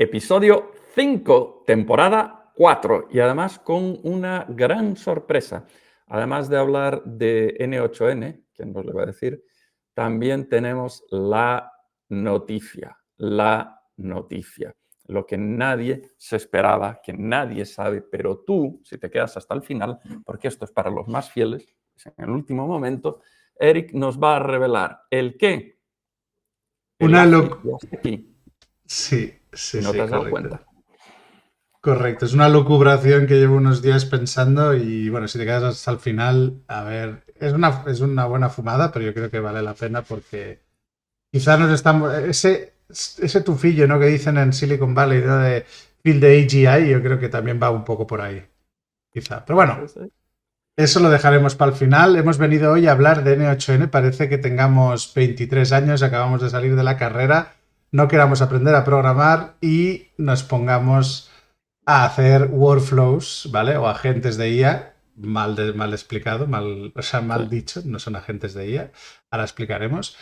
episodio 5, temporada 4, y además con una gran sorpresa. Además de hablar de N8N, ¿quién nos le va a decir? También tenemos la noticia, lo que nadie se esperaba, que nadie sabe, pero tú, si te quedas hasta el final, porque esto es para los más fieles, en el último momento, Eric nos va a revelar el qué. El Una AFI loc... ya está aquí Sí, y sí, no te sí, has dado correcto. cuenta. Correcto, es una lucubración que llevo unos días pensando y bueno, si te quedas hasta el final, a ver, es una buena fumada, pero yo creo que vale la pena porque quizás nos estamos... Ese tufillo, ¿no? Que dicen en Silicon Valley, ¿no? De Feel the AGI, yo creo que también va un poco por ahí, quizá. Pero bueno, eso lo dejaremos para el final. Hemos venido hoy a hablar de N8N. Parece que tengamos 23 años, acabamos de salir de la carrera, no queramos aprender a programar y nos pongamos a hacer workflows, ¿vale? O agentes de IA. Mal explicado, o sea, Sí. mal dicho, no son agentes de IA. Ahora explicaremos.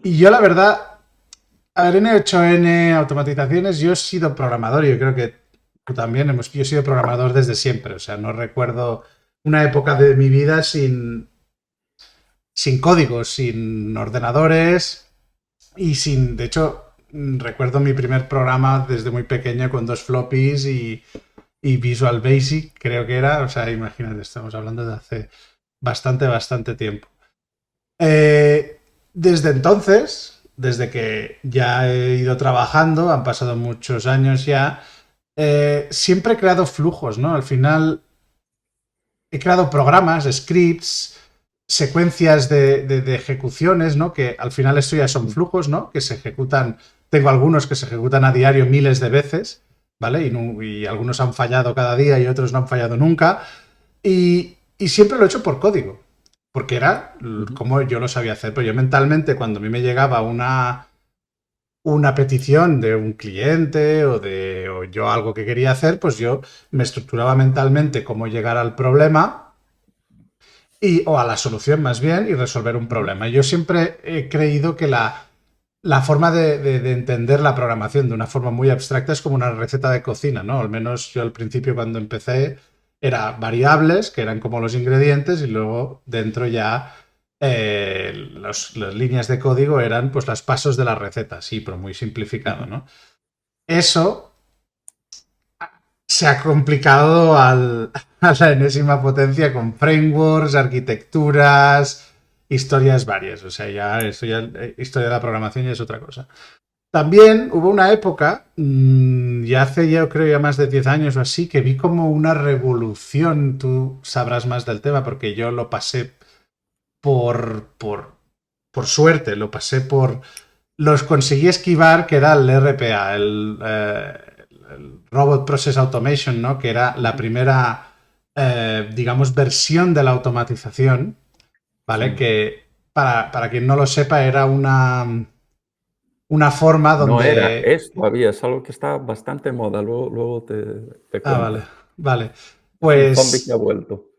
Y yo, la verdad, a ver, N8N, automatizaciones, yo he sido programador y yo creo que tú también, yo he sido programador desde siempre. O sea, no recuerdo una época de mi vida sin códigos, sin ordenadores y sin, de hecho, recuerdo mi primer programa desde muy pequeño con 2 floppies y Visual Basic, creo que era, o sea, imagínate, estamos hablando de hace bastante tiempo. Desde entonces, desde que ya he ido trabajando, han pasado muchos años ya, siempre he creado flujos, ¿no? Al final he creado programas, scripts, secuencias de ejecuciones, ¿no? Que al final esto ya son flujos, ¿no? Que se ejecutan, tengo algunos que se ejecutan a diario miles de veces, ¿vale? Y algunos han fallado cada día y otros no han fallado nunca. Y siempre lo he hecho por código, porque era como yo lo sabía hacer. Pero yo mentalmente, cuando a mí me llegaba una petición de un cliente o yo algo que quería hacer, pues yo me estructuraba mentalmente cómo llegar al problema o a la solución más bien y resolver un problema. Yo siempre he creído que la forma de entender la programación de una forma muy abstracta es como una receta de cocina, ¿no? Al menos yo al principio cuando empecé era variables, que eran como los ingredientes, y luego dentro ya las líneas de código eran pues los pasos de la receta, sí, pero muy simplificado, ¿no? Eso se ha complicado a la enésima potencia con frameworks, arquitecturas, historias varias. O sea, historia de la programación ya es otra cosa. También hubo una época, ya hace yo creo ya más de 10 años o así, que vi como una revolución. Tú sabrás más del tema porque yo lo pasé por suerte, lo pasé por... Los conseguí esquivar, que era el RPA, el Robot Process Automation, ¿no? Que era la primera, digamos, versión de la automatización, ¿vale? Sí. Que para quien no lo sepa era una forma No era, donde... es todavía, es algo que está bastante en moda, luego te Ah, vale, cuento. vale. Es un zombie que ha Pues... vuelto.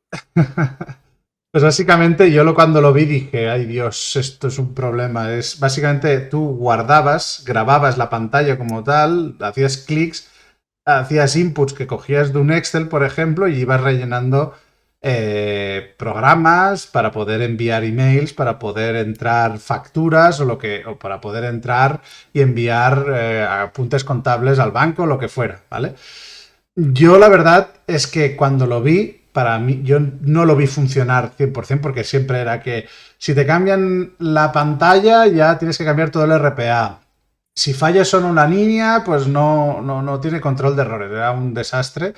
Pues básicamente yo cuando lo vi dije, ay Dios, esto es un problema. Es básicamente tú guardabas, grababas la pantalla como tal, hacías clics, hacías inputs que cogías de un Excel, por ejemplo, y ibas rellenando programas para poder enviar emails, para poder entrar facturas o para poder entrar y enviar apuntes contables al banco, lo que fuera, ¿vale? Yo la verdad es que cuando lo vi, para mí, yo no lo vi funcionar 100% porque siempre era que si te cambian la pantalla ya tienes que cambiar todo el RPA. Si falla solo una línea, pues no tiene control de errores. Era un desastre.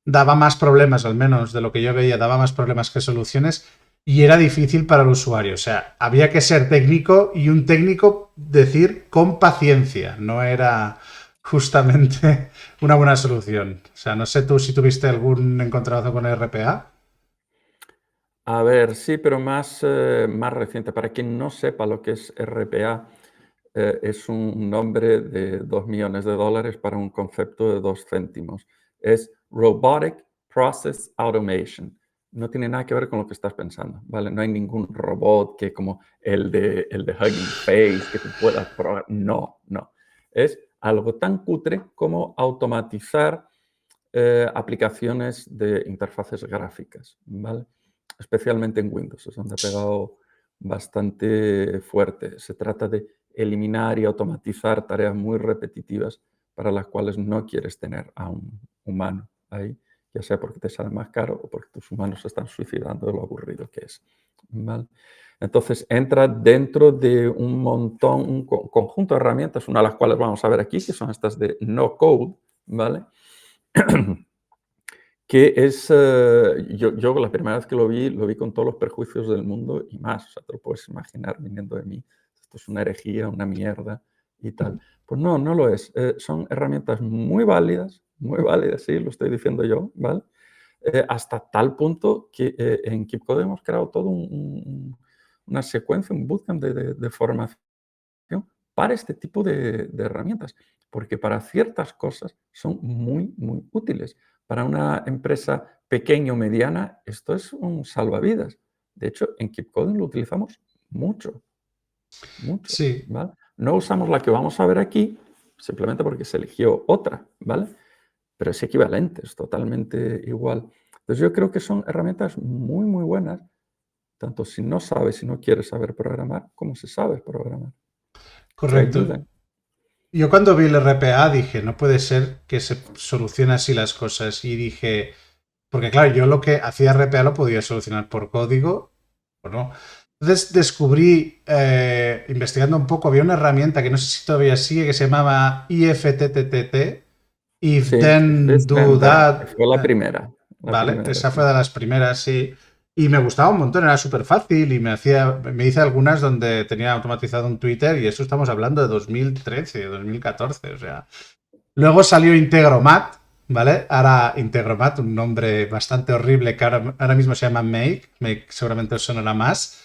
Daba más problemas, al menos de lo que yo veía, daba más problemas que soluciones y era difícil para el usuario. O sea, había que ser técnico y un técnico decir con paciencia. No era justamente una buena solución. O sea, no sé tú si tuviste algún encontronazo con RPA. A ver, sí, pero más reciente. Para quien no sepa lo que es RPA, es un nombre de 2 millones de dólares para un concepto de 2 céntimos. Es Robotic Process Automation. No tiene nada que ver con lo que estás pensando, ¿vale? No hay ningún robot que como el de Hugging Face que tú puedas probar. No. Es algo tan cutre como automatizar aplicaciones de interfaces gráficas, ¿vale? Especialmente en Windows, es donde ha pegado bastante fuerte. Se trata de eliminar y automatizar tareas muy repetitivas para las cuales no quieres tener a un humano ahí, ya sea porque te sale más caro o porque tus humanos se están suicidando de lo aburrido que es, ¿vale? Entonces entra dentro de un montón, un conjunto de herramientas, una de las cuales vamos a ver aquí, que son estas de no code, ¿vale? Que es, yo la primera vez que lo vi con todos los perjuicios del mundo y más, o sea, te lo puedes imaginar viniendo de mí, esto es una herejía, una mierda y tal. Pues no, no lo es. Son herramientas muy válidas, sí, lo estoy diciendo yo, ¿vale? Hasta tal punto que en KeepCode hemos creado todo una secuencia, un bootcamp de formación para este tipo de herramientas, porque para ciertas cosas son muy, muy útiles. Para una empresa pequeña o mediana, esto es un salvavidas. De hecho, en KeepCoding lo utilizamos mucho, mucho, Sí, ¿vale? No usamos la que vamos a ver aquí, simplemente porque se eligió otra, ¿vale? Pero es equivalente, es totalmente igual. Entonces yo creo que son herramientas muy, muy buenas, tanto si no sabes, si no quieres saber programar, como si sabes programar. Te correcto. ayudan. Yo cuando vi el RPA dije, no puede ser que se solucionen así las cosas. Y dije, porque claro, yo lo que hacía RPA lo podía solucionar por código o no. Entonces descubrí, investigando un poco, había una herramienta que no sé si todavía sigue, que se llamaba IFTTT, If Sí, Then This Do Then That, That. fue Vale, esa sí. fue de las primeras, sí. Y me gustaba un montón, era súper fácil y me hice algunas donde tenía automatizado un Twitter y eso estamos hablando de 2013, 2014, o sea. Luego salió Integromat, ¿vale? Ahora Integromat, un nombre bastante horrible que ahora mismo se llama Make. Make seguramente os sonará más.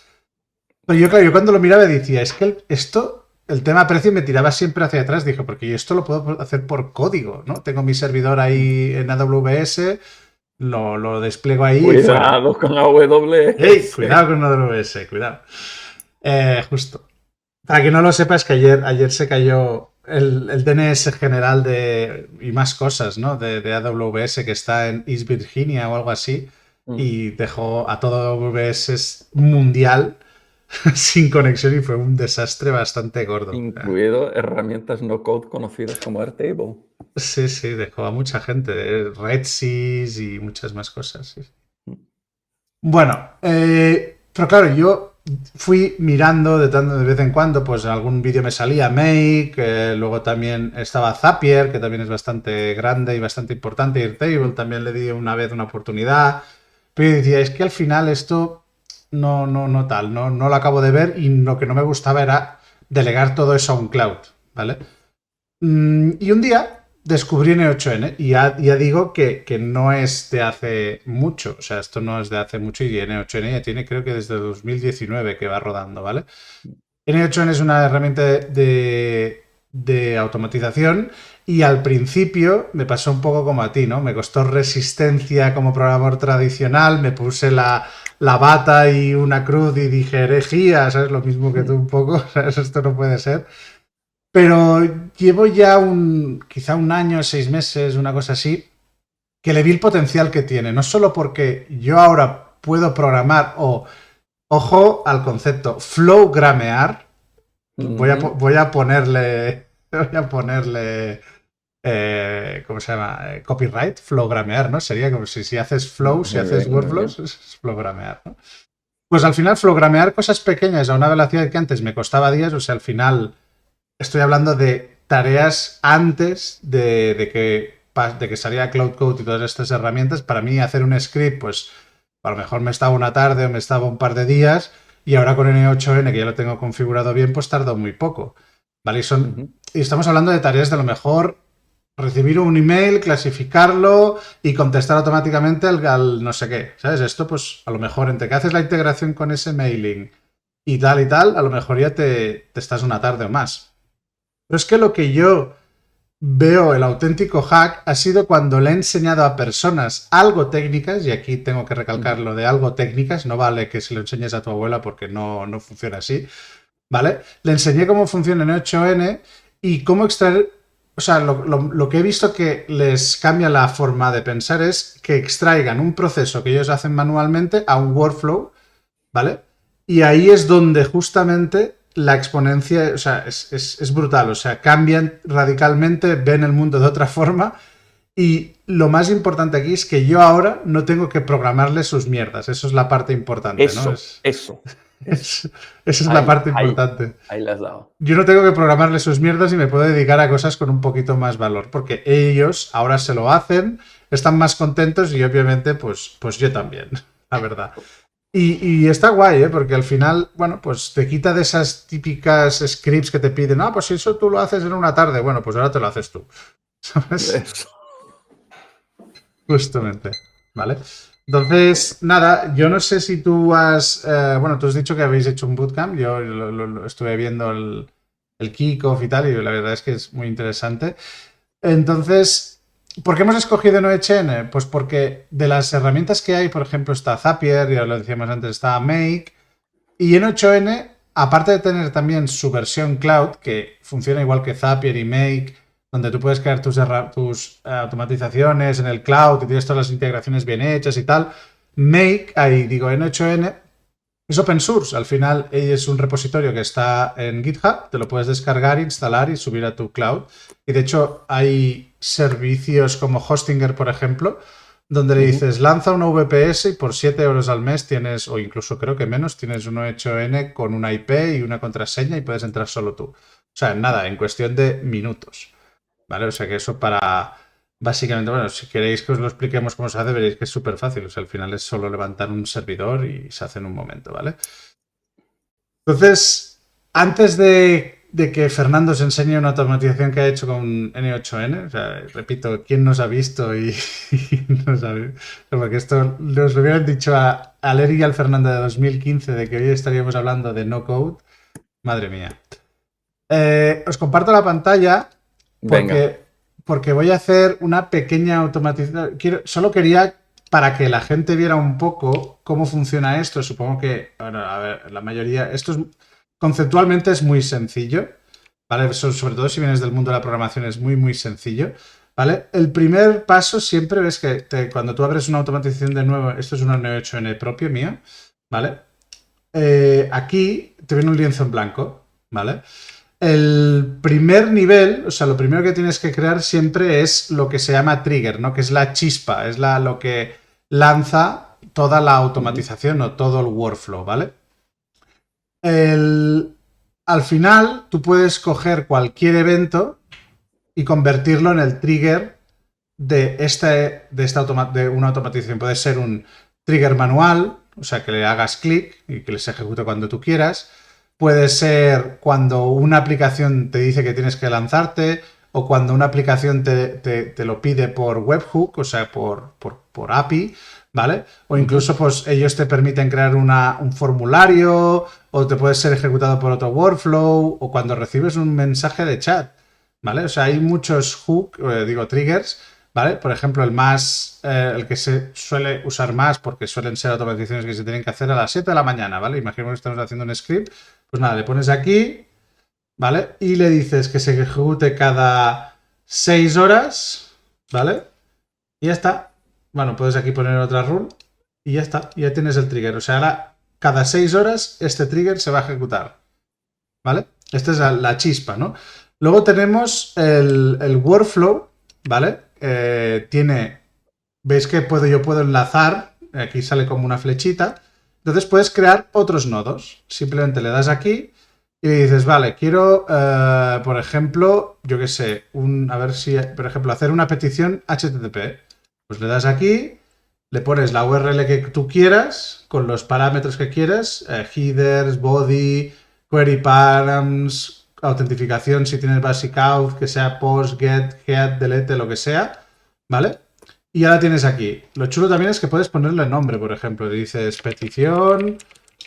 Pero yo, claro, yo cuando lo miraba decía, es que esto, el tema precio me tiraba siempre hacia atrás. Dijo, porque yo esto lo puedo hacer por código, ¿no? Tengo mi servidor ahí en AWS, lo despliego ahí y fuera. Cuidado con ¡Ey! AWS. Cuidado con AWS, cuidado. Justo. Para que no lo sepas, que ayer se cayó el DNS general y más cosas, ¿no? De AWS que está en East Virginia o algo así y dejó a todo AWS mundial sin conexión y fue un desastre bastante gordo. Incluido herramientas no code conocidas como Airtable. Sí, sí, dejó a mucha gente. Redsys y muchas más cosas. Sí. Bueno, pero claro, yo fui mirando de vez en cuando, pues en algún vídeo me salía Make, luego también estaba Zapier, que también es bastante grande y bastante importante, y Airtable también le di una vez una oportunidad, pero yo decía, es que al final esto no tal, no lo acabo de ver y lo que no me gustaba era delegar todo eso a un cloud, ¿vale? Y un día descubrí N8N y ya digo que no es de hace mucho, o sea, esto no es de hace mucho y N8N ya tiene creo que desde 2019 que va rodando, ¿vale? N8N es una herramienta de automatización y al principio me pasó un poco como a ti, ¿no? Me costó resistencia como programador tradicional, me puse la bata y una cruz y dije herejía, ¿sabes? Lo mismo que tú un poco, ¿sabes? Esto no puede ser. Pero llevo ya quizá un año, 6 meses, una cosa así, que le vi el potencial que tiene. No solo porque yo ahora puedo programar ojo al concepto, flowgramear. Voy a ponerle, voy a ponerle, ¿cómo se llama? Copyright, flowgramear, ¿no? Sería como si haces flow, si Muy haces bien, muy workflows, bien. es flowgramear, ¿no? Pues al final, flowgramear cosas pequeñas a una velocidad que antes me costaba días, o sea, al final estoy hablando de tareas antes de que saliera Cloud Code y todas estas herramientas. Para mí hacer un script, pues a lo mejor me estaba una tarde o me estaba un par de días y ahora con N8N, que ya lo tengo configurado bien, pues tardo muy poco. ¿Vale? Y estamos hablando de tareas de lo mejor recibir un email, clasificarlo y contestar automáticamente al no sé qué. ¿Sabes? Esto, pues a lo mejor entre que haces la integración con ese mailing y tal, a lo mejor ya te estás una tarde o más. Pero es que lo que yo veo el auténtico hack ha sido cuando le he enseñado a personas algo técnicas, y aquí tengo que recalcar lo de algo técnicas, no vale que se lo enseñes a tu abuela porque no funciona así, ¿vale? Le enseñé cómo funciona en 8N y cómo extraer o sea, lo que he visto que les cambia la forma de pensar es que extraigan un proceso que ellos hacen manualmente a un workflow, ¿vale? Y ahí es donde justamente la exponencia, o sea, es brutal, o sea, cambian radicalmente, ven el mundo de otra forma y lo más importante aquí es que yo ahora no tengo que programarle sus mierdas, eso es la parte importante, ¿no? Eso. Es, esa es la Ahí, parte ahí, importante. ahí le has dado. Yo no tengo que programarle sus mierdas y me puedo dedicar a cosas con un poquito más valor, porque ellos ahora se lo hacen, están más contentos y obviamente pues yo también, la verdad. Y está guay, ¿eh? Porque al final, bueno, pues te quita de esas típicas scripts que te piden, ah, pues si eso tú lo haces en una tarde, bueno, pues ahora te lo haces tú, ¿sabes? Eso. Justamente, ¿vale? Entonces, nada, yo no sé si tú has, bueno, tú has dicho que habéis hecho un bootcamp, yo lo estuve viendo el kickoff y tal, y la verdad es que es muy interesante. Entonces, ¿por qué hemos escogido Node.js? Pues porque de las herramientas que hay, por ejemplo, está Zapier, ya lo decíamos antes, está Make, y en 8N, aparte de tener también su versión cloud, que funciona igual que Zapier y Make, donde tú puedes crear tus automatizaciones en el cloud y tienes todas las integraciones bien hechas y tal, Make, ahí digo, en 8N, es open source. Al final es un repositorio que está en GitHub, te lo puedes descargar, instalar y subir a tu cloud. Y de hecho hay servicios como Hostinger, por ejemplo, donde le dices, lanza una VPS y por 7 euros al mes tienes, o incluso creo que menos, tienes uno hecho N con una IP y una contraseña y puedes entrar solo tú. O sea, nada, en cuestión de minutos. ¿Vale? O sea que eso para, básicamente, bueno, si queréis que os lo expliquemos cómo se hace, veréis que es súper fácil. O sea, al final es solo levantar un servidor y se hace en un momento, ¿vale? Entonces, antes de que Fernando os enseñe una automatización que ha hecho con N8N, o sea, repito, ¿quién nos ha visto y no sabe? Porque esto nos lo hubieran dicho a Leri y al Fernando de 2015 de que hoy estaríamos hablando de no code. Madre mía. Os comparto la pantalla Venga. porque voy a hacer una pequeña automatización. Solo quería para que la gente viera un poco cómo funciona esto. Supongo que, bueno, a ver, la mayoría, conceptualmente es muy sencillo, ¿vale? Sobre todo si vienes del mundo de la programación es muy, muy sencillo, ¿vale? El primer paso siempre ves que cuando tú abres una automatización de nuevo, esto es una 9.8n propio mío, ¿vale? Aquí te viene un lienzo en blanco, ¿vale? El primer nivel, o sea, lo primero que tienes que crear siempre es lo que se llama trigger, ¿no? Que es la chispa, es lo que lanza toda la automatización o todo el workflow, ¿vale? Al final, tú puedes coger cualquier evento y convertirlo en el trigger de una automatización. Puede ser un trigger manual, o sea, que le hagas clic y que les ejecute cuando tú quieras. Puede ser cuando una aplicación te dice que tienes que lanzarte o cuando una aplicación te lo pide por webhook, o sea, por API, ¿vale? O incluso pues ellos te permiten crear un formulario o te puede ser ejecutado por otro workflow o cuando recibes un mensaje de chat, ¿vale? O sea, hay muchos triggers, ¿vale? Por ejemplo, el que se suele usar más porque suelen ser automatizaciones que se tienen que hacer a las 7 de la mañana, ¿vale? Imaginemos que estamos haciendo un script, pues nada, le pones aquí, ¿vale? Y le dices que se ejecute cada 6 horas, ¿vale? Y ya está. Bueno, puedes aquí poner otra rule y ya está, ya tienes el trigger. O sea, ahora cada 6 horas este trigger se va a ejecutar, ¿vale? Esta es la chispa, ¿no? Luego tenemos el workflow, ¿vale? Veis que yo puedo enlazar, aquí sale como una flechita, entonces puedes crear otros nodos. Simplemente le das aquí y le dices, vale, quiero, por ejemplo, yo qué sé, a ver si, por ejemplo, hacer una petición HTTP. Pues le das aquí, le pones la URL que tú quieras, con los parámetros que quieras, headers, body, query params, autentificación si tienes basic auth, que sea post, get, head, delete, lo que sea, ¿vale? Y ya la tienes aquí. Lo chulo también es que puedes ponerle nombre, por ejemplo. Dices petición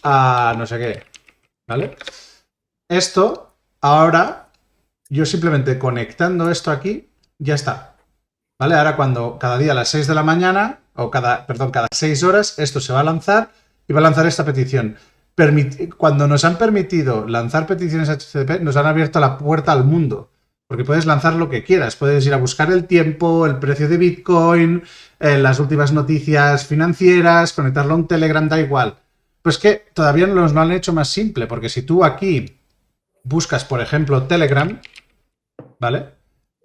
a no sé qué, ¿vale? Esto, ahora, yo simplemente conectando esto aquí, ya está. ¿Vale? Ahora cada día a las 6 de la mañana, cada 6 horas, esto se va a lanzar y va a lanzar esta petición. Cuando nos han permitido lanzar peticiones HTTP, nos han abierto la puerta al mundo. Porque puedes lanzar lo que quieras. Puedes ir a buscar el tiempo, el precio de Bitcoin, las últimas noticias financieras, conectarlo a un Telegram, da igual. Pues que todavía nos lo han hecho más simple, porque si tú aquí buscas, por ejemplo, Telegram, ¿vale?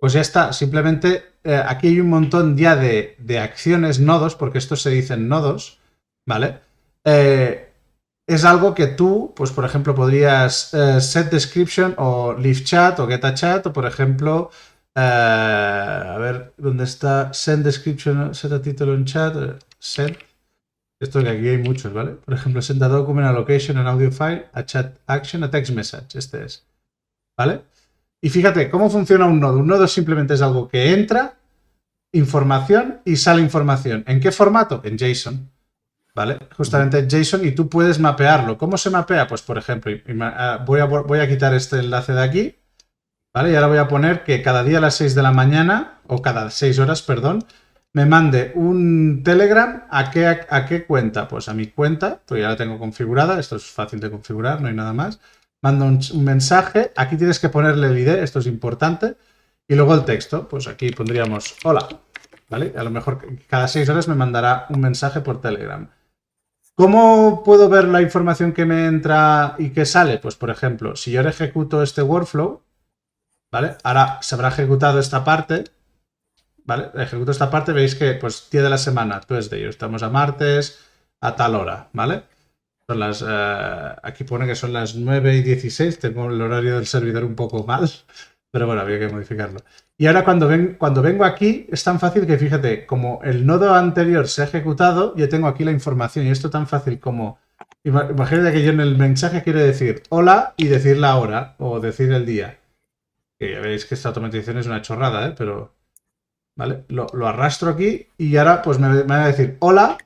Pues ya está. Simplemente aquí hay un montón ya de acciones, nodos, porque estos se dicen nodos, ¿vale? Es algo que tú, pues por ejemplo, podrías set description o leave chat o get a chat o por ejemplo, a ver, ¿dónde está send description, set a título en chat? Send. Esto que aquí hay muchos, ¿vale? Por ejemplo, send a document, a location, an audio file, a chat action, a text message. Este es, ¿vale? Y fíjate, ¿cómo funciona un nodo? Un nodo simplemente es algo que entra información y sale información. ¿En qué formato? En JSON. ¿Vale? Justamente en JSON y tú puedes mapearlo. ¿Cómo se mapea? Pues por ejemplo, voy a quitar este enlace de aquí, ¿vale? Y ahora voy a poner que cada día a las 6 de la mañana, o cada 6 horas, perdón, me mande un Telegram a qué cuenta. Pues a mi cuenta, pues ya la tengo configurada, esto es fácil de configurar, no hay nada más. Mando un mensaje, aquí tienes que ponerle el ID, esto es importante, y luego el texto, pues aquí pondríamos hola, ¿vale? A lo mejor cada 6 horas me mandará un mensaje por Telegram. ¿Cómo puedo ver la información que me entra y que sale? Pues, por ejemplo, si yo ahora ejecuto este workflow, ¿vale? Ahora se habrá ejecutado esta parte, ¿vale? Ejecuto esta parte, veis que, pues, día de la semana, Tuesday, estamos a martes, a tal hora, ¿vale? Son las, aquí pone que son las 9:16, tengo el horario del servidor un poco mal, pero bueno, había que modificarlo. Y ahora cuando vengo aquí, es tan fácil que fíjate, como el nodo anterior se ha ejecutado, yo tengo aquí la información y esto tan fácil como, imagínate que yo en el mensaje quiero decir hola y decir la hora o decir el día. Que ya veis que esta automatización es una chorrada, ¿eh? Pero, ¿vale? Lo arrastro aquí y ahora pues me va a decir hola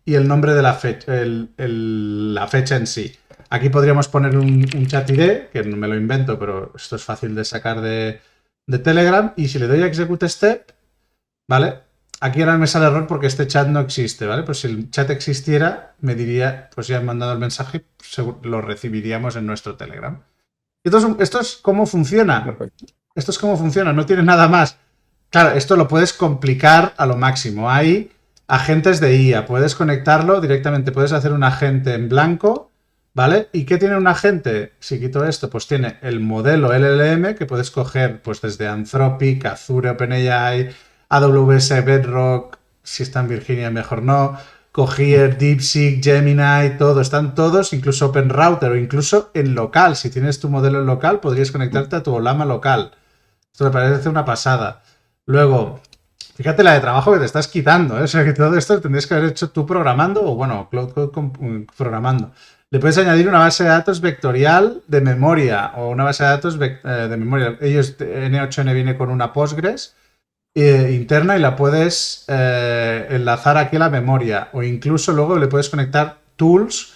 y el nombre de la fecha, la fecha en sí. Aquí podríamos poner un chat ID, que no me lo invento, pero esto es fácil de sacar de Telegram. Y si le doy a Execute Step, ¿vale? Aquí ahora me sale error porque este chat no existe, ¿vale? Pues si el chat existiera, me diría, pues ya han mandado el mensaje, lo recibiríamos en nuestro Telegram. Esto es cómo funciona. Perfecto. Esto es cómo funciona, no tiene nada más. Claro, esto lo puedes complicar a lo máximo. Hay agentes de IA, puedes conectarlo directamente, puedes hacer un agente en blanco, ¿vale? ¿Y qué tiene un agente? Si quito esto, pues tiene el modelo LLM que puedes coger pues desde Anthropic, Azure, OpenAI, AWS Bedrock, si está en Virginia mejor no, Cohere, DeepSeek, Gemini, todo, están todos, incluso OpenRouter o incluso en local. Si tienes tu modelo en local, podrías conectarte a tu Olama local. Esto me parece una pasada. Luego, fíjate la de trabajo que te estás quitando, ¿eh? O sea, que todo esto tendrías que haber hecho tú programando o, bueno, Cloud Code programando. Le puedes añadir una base de datos vectorial de memoria o una base de datos de memoria. Ellos, N8N viene con una Postgres interna y la puedes enlazar aquí a la memoria o incluso luego le puedes conectar tools,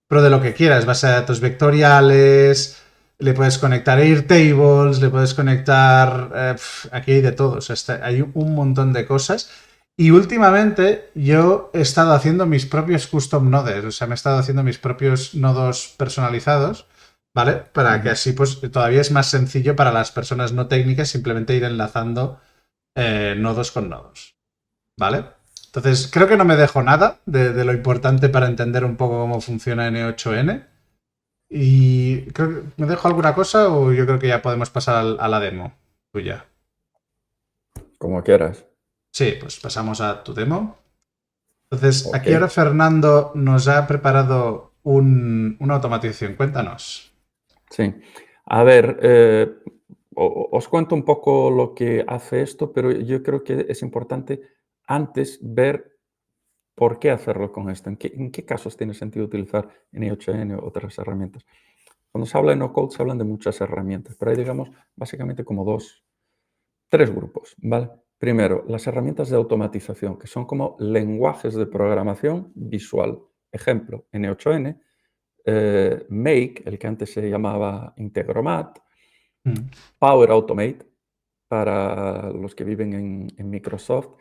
pero de lo que quieras, base de datos vectoriales, le puedes conectar Airtables, le puedes conectar, aquí hay de todo, o sea, hay un montón de cosas. Y últimamente yo he estado haciendo mis propios custom nodes, o sea, me he estado haciendo mis propios nodos personalizados, ¿vale? Para que así pues todavía es más sencillo para las personas no técnicas simplemente ir enlazando nodos con nodos, ¿vale? Entonces, creo que no me dejo nada de lo importante para entender un poco cómo funciona N8N. Y creo que me dejo alguna cosa o yo creo que ya podemos pasar a la demo tuya. Como quieras. Sí, pues pasamos a tu demo. Entonces, Ok. aquí ahora Fernando nos ha preparado una automatización. Cuéntanos. Sí. A ver, os cuento un poco lo que hace esto, pero yo creo que es importante antes ver por qué hacerlo con esto, en qué casos tiene sentido utilizar N8N o otras herramientas. Cuando se habla de no-code se hablan de muchas herramientas, pero hay, digamos, básicamente como tres grupos, ¿vale? Primero, las herramientas de automatización, que son como lenguajes de programación visual. Ejemplo, N8N, Make, el que antes se llamaba Integromat, Mm. Power Automate, para los que viven en Microsoft,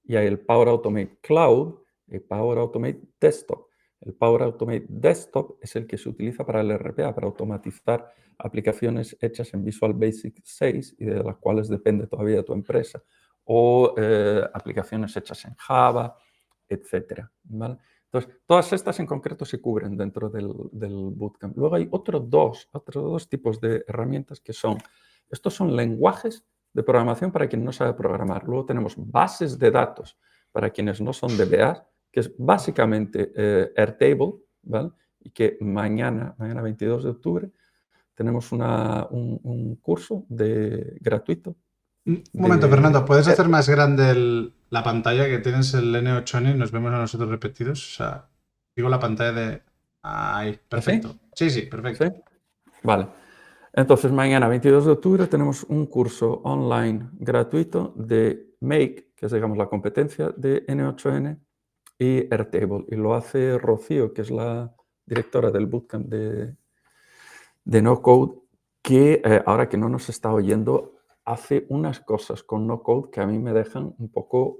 y hay el Power Automate Cloud y Power Automate Desktop. El Power Automate Desktop es el que se utiliza para el RPA, para automatizar aplicaciones hechas en Visual Basic 6 y de las cuales depende todavía de tu empresa, o aplicaciones hechas en Java, etcétera, ¿vale? Entonces, todas estas en concreto se cubren dentro del bootcamp. Luego hay otros dos tipos de herramientas que son, estos son lenguajes de programación para quien no sabe programar. Luego tenemos bases de datos para quienes no son DBA, que es básicamente Airtable, ¿vale? Y que mañana 22 de octubre, tenemos un curso gratuito. Un momento, Fernando, ¿puedes hacer más grande la pantalla que tienes el N8N y nos vemos a nosotros repetidos? O sea, digo la pantalla de... Ahí, perfecto. ¿Sí? Sí, perfecto. ¿Sí? Vale. Entonces, mañana, 22 de octubre, tenemos un curso online gratuito de Make, que es, digamos, la competencia de N8N, y Airtable. Y lo hace Rocío, que es la directora del bootcamp de No Code, que ahora que no nos está oyendo, hace unas cosas con No Code que a mí me dejan un poco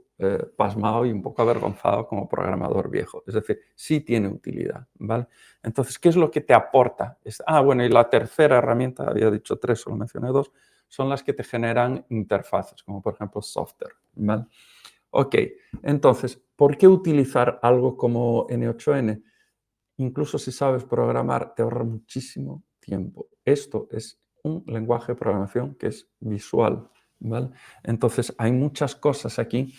pasmado y un poco avergonzado como programador viejo. Es decir, sí tiene utilidad, ¿vale? Entonces, ¿qué es lo que te aporta? Bueno, y la tercera herramienta, había dicho 3, solo mencioné 2, son las que te generan interfaces, como por ejemplo software, ¿vale? Ok, entonces, ¿por qué utilizar algo como N8N? Incluso si sabes programar, te ahorra muchísimo tiempo. Esto es un lenguaje de programación que es visual, ¿vale? Entonces, hay muchas cosas aquí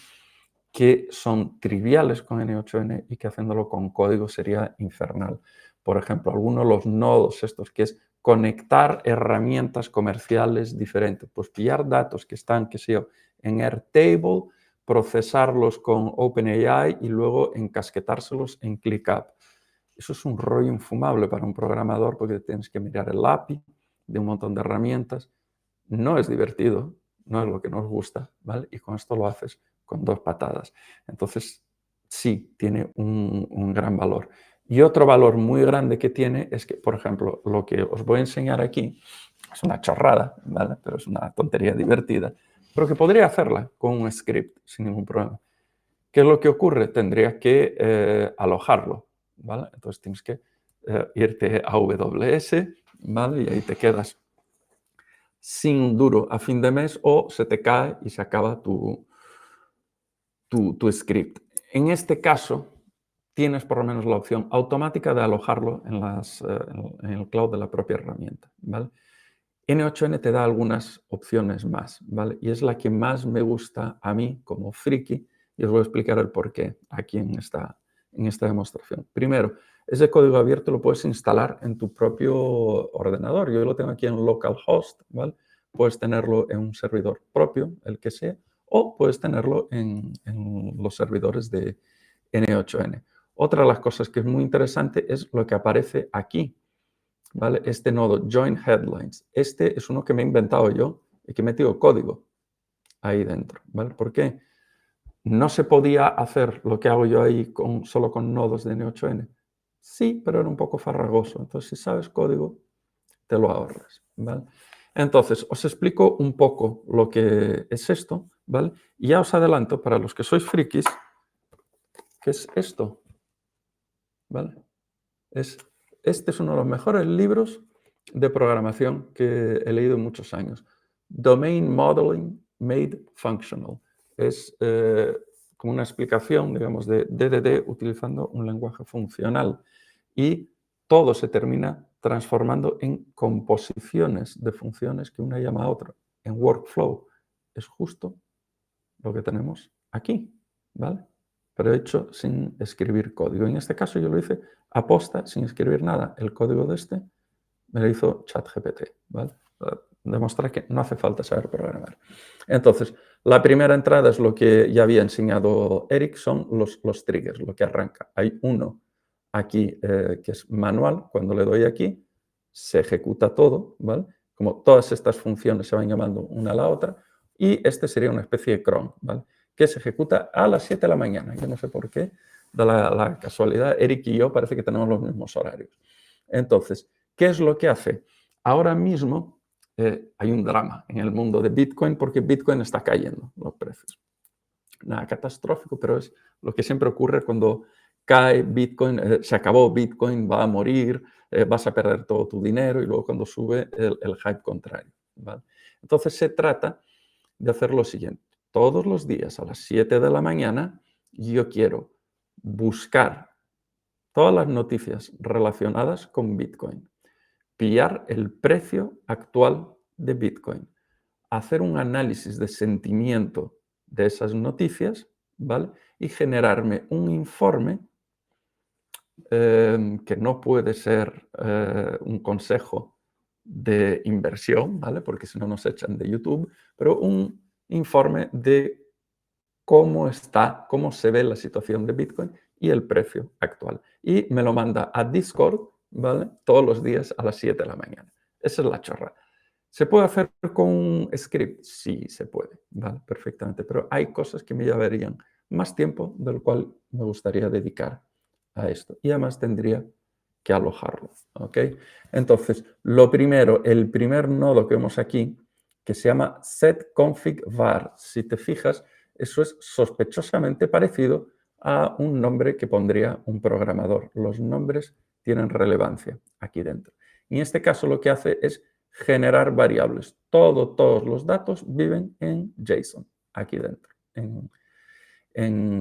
que son triviales con N8N y que haciéndolo con código sería infernal. Por ejemplo, algunos de los nodos estos, que es conectar herramientas comerciales diferentes. Pues pillar datos que están, qué sé yo, en Airtable, procesarlos con OpenAI y luego encasquetárselos en ClickUp. Eso es un rollo infumable para un programador porque tienes que mirar el API de un montón de herramientas. No es divertido, no es lo que nos gusta, ¿vale? Y con esto lo haces con 2 patadas. Entonces, sí, tiene un gran valor. Y otro valor muy grande que tiene es que, por ejemplo, lo que os voy a enseñar aquí es una chorrada, ¿vale? Pero es una tontería divertida, pero que podría hacerla con un script sin ningún problema. ¿Qué es lo que ocurre? Tendrías que alojarlo, ¿vale? Entonces tienes que irte a AWS, ¿vale? Y ahí te quedas sin un duro a fin de mes o se te cae y se acaba tu script. En este caso, tienes por lo menos la opción automática de alojarlo en el cloud de la propia herramienta, ¿vale? N8N te da algunas opciones más, ¿vale? Y es la que más me gusta a mí como friki y os voy a explicar el porqué aquí en esta demostración. Primero, ese código abierto lo puedes instalar en tu propio ordenador. Yo lo tengo aquí en localhost, ¿vale? Puedes tenerlo en un servidor propio, el que sea, o puedes tenerlo en los servidores de N8N. Otra de las cosas que es muy interesante es lo que aparece aquí, ¿vale? Este nodo, Join Headlines. Este es uno que me he inventado yo y que he metido código ahí dentro, ¿vale? ¿Por qué? ¿No se podía hacer lo que hago yo ahí solo con nodos de N8N? Sí, pero era un poco farragoso. Entonces, si sabes código, te lo ahorras, ¿vale? Entonces, os explico un poco lo que es esto, ¿vale? Y ya os adelanto, para los que sois frikis, ¿qué es esto? ¿Vale? Este es uno de los mejores libros de programación que he leído en muchos años. Domain Modeling Made Functional. Es como una explicación, digamos, de DDD utilizando un lenguaje funcional. Y todo se termina transformando en composiciones de funciones que una llama a otra. En workflow es justo lo que tenemos aquí, ¿vale? Pero hecho sin escribir código. En este caso yo lo hice aposta, sin escribir nada. El código de este me lo hizo ChatGPT, ¿vale? Para demostrar que no hace falta saber programar. Entonces, la primera entrada es lo que ya había enseñado Eric, son los triggers, lo que arranca. Hay uno aquí que es manual, cuando le doy aquí, se ejecuta todo, ¿vale? Como todas estas funciones se van llamando una a la otra, y este sería una especie de cron, ¿vale? Que se ejecuta a las 7 de la mañana. Yo no sé por qué, da la casualidad, Eric y yo parece que tenemos los mismos horarios. Entonces, ¿qué es lo que hace? Ahora mismo hay un drama en el mundo de Bitcoin porque Bitcoin está cayendo los precios. Nada catastrófico, pero es lo que siempre ocurre cuando cae Bitcoin, se acabó Bitcoin, va a morir, vas a perder todo tu dinero, y luego cuando sube el hype contrario, ¿vale? Entonces se trata de hacer lo siguiente. Todos los días a las 7 de la mañana yo quiero buscar todas las noticias relacionadas con Bitcoin, pillar el precio actual de Bitcoin, hacer un análisis de sentimiento de esas noticias, ¿vale? Y generarme un informe que no puede ser un consejo de inversión, ¿vale? Porque si no nos echan de YouTube, pero un informe de cómo está, cómo se ve la situación de Bitcoin y el precio actual. Y me lo manda a Discord, ¿vale? Todos los días a las 7 de la mañana. Esa es la chorra. ¿Se puede hacer con un script? Sí, se puede, ¿vale? Perfectamente. Pero hay cosas que me llevarían más tiempo del cual me gustaría dedicar a esto. Y además tendría que alojarlo, ¿ok? Entonces, lo primero, el primer nodo que vemos aquí, que se llama setConfig_var. Si te fijas, eso es sospechosamente parecido a un nombre que pondría un programador. Los nombres tienen relevancia aquí dentro. Y en este caso lo que hace es generar variables. Todos los datos viven en JSON, aquí dentro, en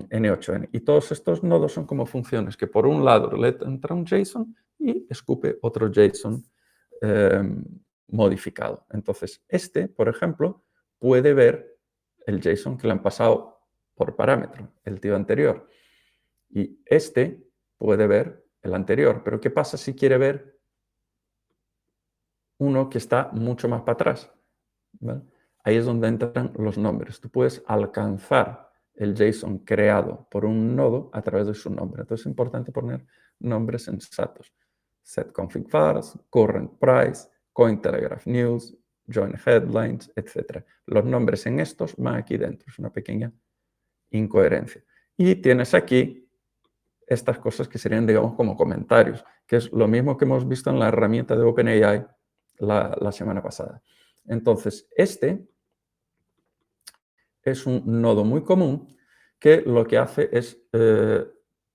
N8N. Y todos estos nodos son como funciones que por un lado le entra un JSON y escupe otro JSON modificado. Entonces, por ejemplo, puede ver el JSON que le han pasado por parámetro, el tío anterior. Y puede ver el anterior. Pero ¿qué pasa si quiere ver uno que está mucho más para atrás? ¿Vale? Ahí es donde entran los nombres. Tú puedes alcanzar el JSON creado por un nodo a través de su nombre. Entonces es importante poner nombres sensatos. setConfig_vars, current price, Cointelegraph News, join headlines, etc. Los nombres en estos van aquí dentro. Es una pequeña incoherencia. Y tienes aquí estas cosas que serían, digamos, como comentarios, que es lo mismo que hemos visto en la herramienta de OpenAI la semana pasada. Entonces, es un nodo muy común que lo que hace es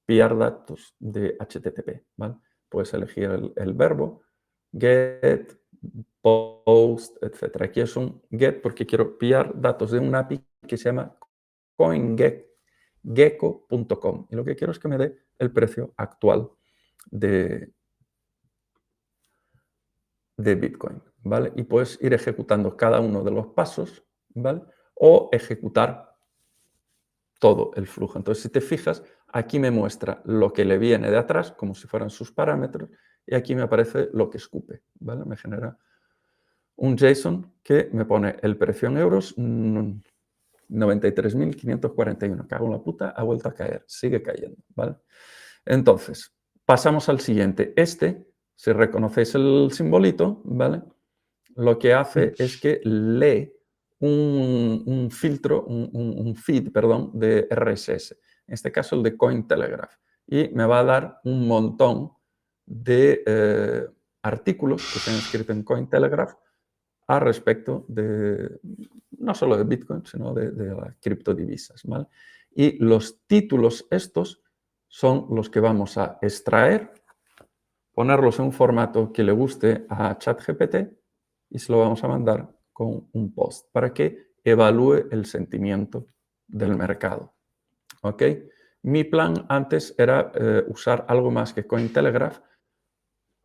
pillar datos de HTTP, ¿vale? Puedes elegir el verbo, get, post, etc. Aquí es un get porque quiero pillar datos de un API que se llama CoinGecko.com. Y lo que quiero es que me dé el precio actual de Bitcoin, ¿vale? Y puedes ir ejecutando cada uno de los pasos, ¿vale? O ejecutar todo el flujo. Entonces, si te fijas, aquí me muestra lo que le viene de atrás, como si fueran sus parámetros, y aquí me aparece lo que escupe, ¿vale? Me genera un JSON que me pone el precio en euros, 93.541. Cago en la puta, ha vuelto a caer, sigue cayendo, ¿vale? Entonces, pasamos al siguiente. Si reconocéis el simbolito, ¿vale? Lo que hace es que lee un filtro, un feed, perdón, de RSS. En este caso el de Cointelegraph. Y me va a dar un montón de artículos que se han escrito en Cointelegraph a respecto de, no solo de Bitcoin, sino de las criptodivisas, ¿vale? Y los títulos estos son los que vamos a extraer, ponerlos en un formato que le guste a ChatGPT y se lo vamos a mandar con un post para que evalúe el sentimiento del mercado. ¿Ok? Mi plan antes era usar algo más que Cointelegraph,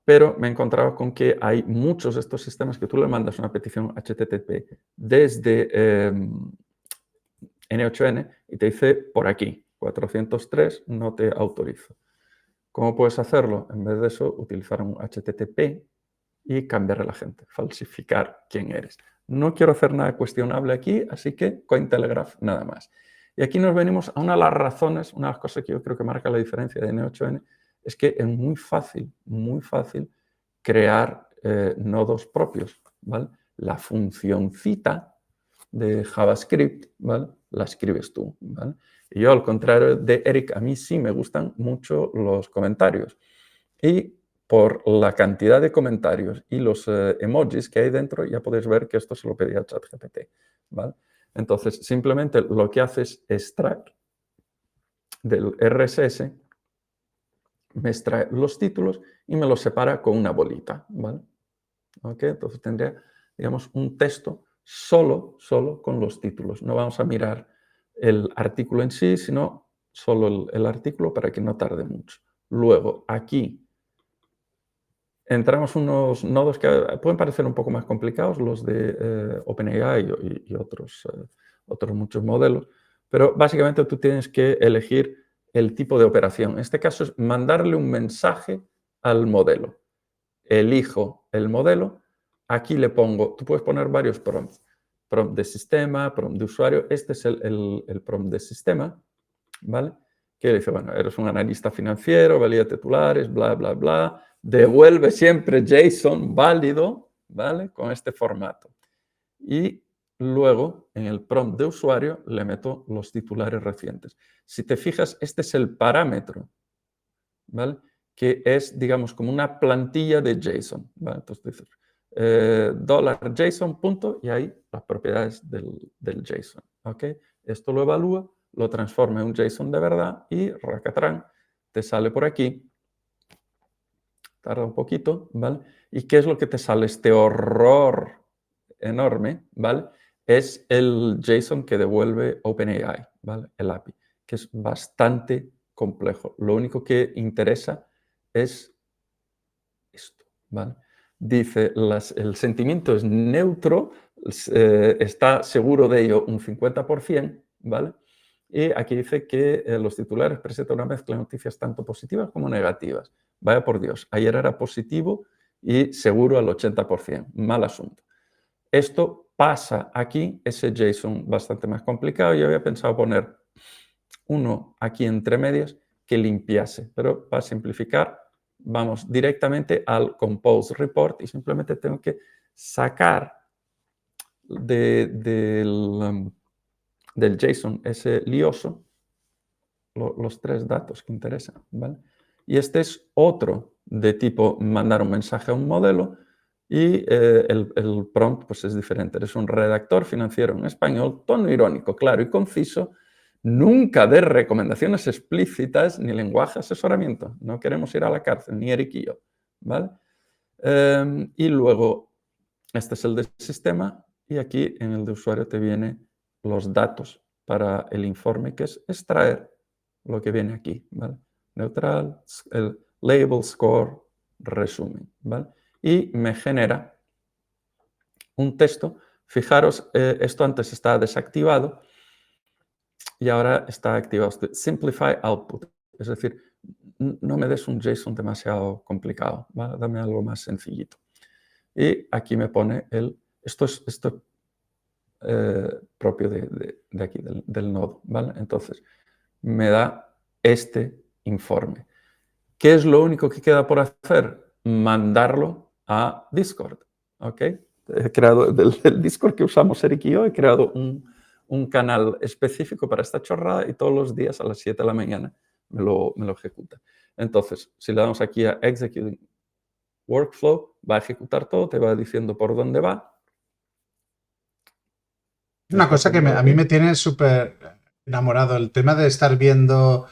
pero me he encontrado con que hay muchos de estos sistemas que tú le mandas una petición HTTP desde N8N y te dice por aquí, 403, no te autorizo. ¿Cómo puedes hacerlo? En vez de eso, utilizar un HTTP y cambiar a la gente, falsificar quién eres. No quiero hacer nada cuestionable aquí, así que Cointelegraph nada más. Y aquí nos venimos a una de las razones, una de las cosas que yo creo que marca la diferencia de N8N, es que es muy fácil crear nodos propios, ¿vale? La funcioncita de JavaScript, ¿vale? La escribes tú, ¿vale? Y yo, al contrario de Eric, a mí sí me gustan mucho los comentarios. Y por la cantidad de comentarios y los emojis que hay dentro, ya podéis ver que esto se lo pedía a ChatGPT, ¿vale? Entonces, simplemente lo que hace es extraer del RSS me extrae los títulos y me los separa con una bolita, ¿vale? ¿Ok? Entonces tendría, digamos, un texto solo con los títulos. No vamos a mirar el artículo en sí, sino solo el artículo para que no tarde mucho. Luego, aquí entramos unos nodos que pueden parecer un poco más complicados, los de OpenAI y otros muchos modelos, pero básicamente tú tienes que elegir el tipo de operación. En este caso es mandarle un mensaje al modelo. Elijo el modelo, aquí le pongo, tú puedes poner varios prompts, prompt de sistema, prompt de usuario, este es el prompt de sistema, ¿vale? Que dice, bueno, eres un analista financiero, valida titulares, bla, bla, bla, devuelve siempre JSON válido, ¿vale? Con este formato. Y luego, en el prompt de usuario, le meto los titulares recientes. Si te fijas, este es el parámetro, ¿vale? Que es, digamos, como una plantilla de JSON, ¿vale? Entonces dices, $JSON, punto, y ahí las propiedades del JSON, ¿ok? Esto lo evalúa, lo transforma en un JSON de verdad y racatrán, te sale por aquí, tarda un poquito, ¿vale? ¿Y qué es lo que te sale? Este horror enorme, ¿vale? Es el JSON que devuelve OpenAI, ¿vale? El API, que es bastante complejo. Lo único que interesa es esto, ¿vale? Dice, el sentimiento es neutro, está seguro de ello un 50%, ¿vale? Y aquí dice que los titulares presentan una mezcla de noticias tanto positivas como negativas. Vaya por Dios, ayer era positivo y seguro al 80%. Mal asunto. Esto pasa aquí, ese JSON bastante más complicado. Yo había pensado poner uno aquí entre medias que limpiase, pero para simplificar, vamos directamente al Compose Report y simplemente tengo que sacar del JSON ese lioso los tres datos que interesan, ¿vale? Y este es otro de tipo mandar un mensaje a un modelo y el prompt pues es diferente. Eres un redactor financiero en español, tono irónico, claro y conciso, nunca de recomendaciones explícitas ni lenguaje asesoramiento. No queremos ir a la cárcel, ni Eric y yo, ¿vale? Y luego, este es el de sistema y aquí en el de usuario te vienen los datos para el informe, que es extraer lo que viene aquí, ¿vale? Neutral, el label, score, resumen, ¿vale? Y me genera un texto. Fijaros, esto antes estaba desactivado y ahora está activado. Simplify output, es decir, no me des un JSON demasiado complicado, ¿vale? Dame algo más sencillito. Y aquí me pone esto es propio de aquí, del nodo, ¿vale? Entonces, me da este informe. ¿Qué es lo único que queda por hacer? Mandarlo a Discord, ¿ok? He creado, del Discord que usamos Eric y yo, he creado un canal específico para esta chorrada y todos los días a las 7 de la mañana me lo ejecuta. Entonces, si le damos aquí a Executing Workflow, va a ejecutar todo, te va diciendo por dónde va. Una cosa que a mí me tiene súper enamorado, el tema de estar viendo...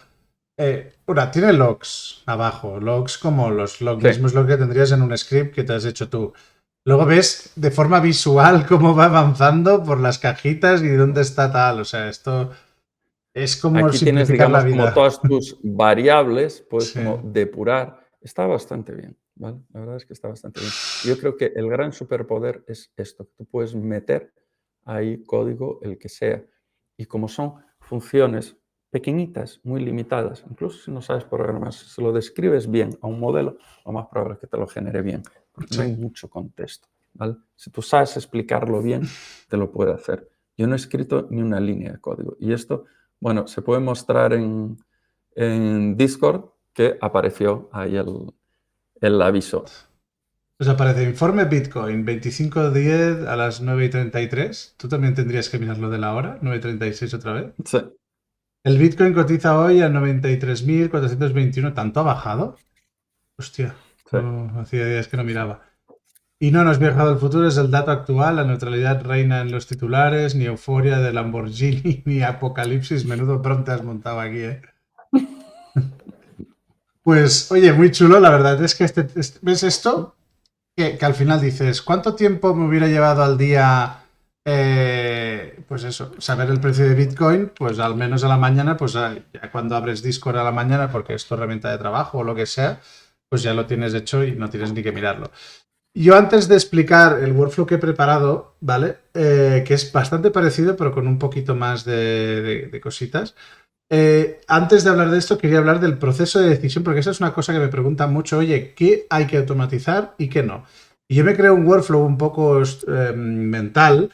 tiene logs abajo, logs como los logs, Sí. mismos logs que tendrías en un script que te has hecho tú. Luego ves de forma visual cómo va avanzando por las cajitas y dónde está tal. O sea, esto es como Aquí tienes, simplificar la digamos, como vida. todas tus variables, puedes Sí. como depurar. Está bastante bien, ¿vale? La verdad es que está bastante bien. Yo creo que el gran superpoder es esto, que tú puedes meter ahí código, el que sea. Y como son funciones pequeñitas, muy limitadas, incluso si no sabes programar, si se lo describes bien a un modelo, lo más probable es que te lo genere bien, porque no hay Sí. mucho contexto, ¿vale? Si tú sabes explicarlo bien, te lo puede hacer. Yo no he escrito ni una línea de código. Y esto, bueno, se puede mostrar en Discord que apareció ahí el aviso. Pues aparece informe Bitcoin 25:10 a las 9:33. Tú también tendrías que mirar lo de la hora, 9:36 otra vez. Sí, El Bitcoin cotiza hoy a 93.421. ¿Tanto ha bajado? Hostia, sí. hacía días que no miraba. Y no nos viajado al futuro, es el dato actual. La neutralidad reina en los titulares, ni euforia de Lamborghini, ni apocalipsis. Menudo pronto has montado aquí, ¿eh? Pues, oye, muy chulo, la verdad es que ¿ves esto? Que al final dices, ¿cuánto tiempo me hubiera llevado al día, pues eso, saber el precio de Bitcoin? Pues al menos a la mañana, pues ya cuando abres Discord a la mañana, porque es tu herramienta de trabajo o lo que sea, pues ya lo tienes hecho y no tienes ni que mirarlo. Yo antes de explicar el workflow que he preparado, ¿vale? Que es bastante parecido, pero con un poquito más de cositas. Antes de hablar de esto, quería hablar del proceso de decisión, porque esa es una cosa que me preguntan mucho, oye, ¿qué hay que automatizar y qué no? Y yo me creo un workflow un poco mental.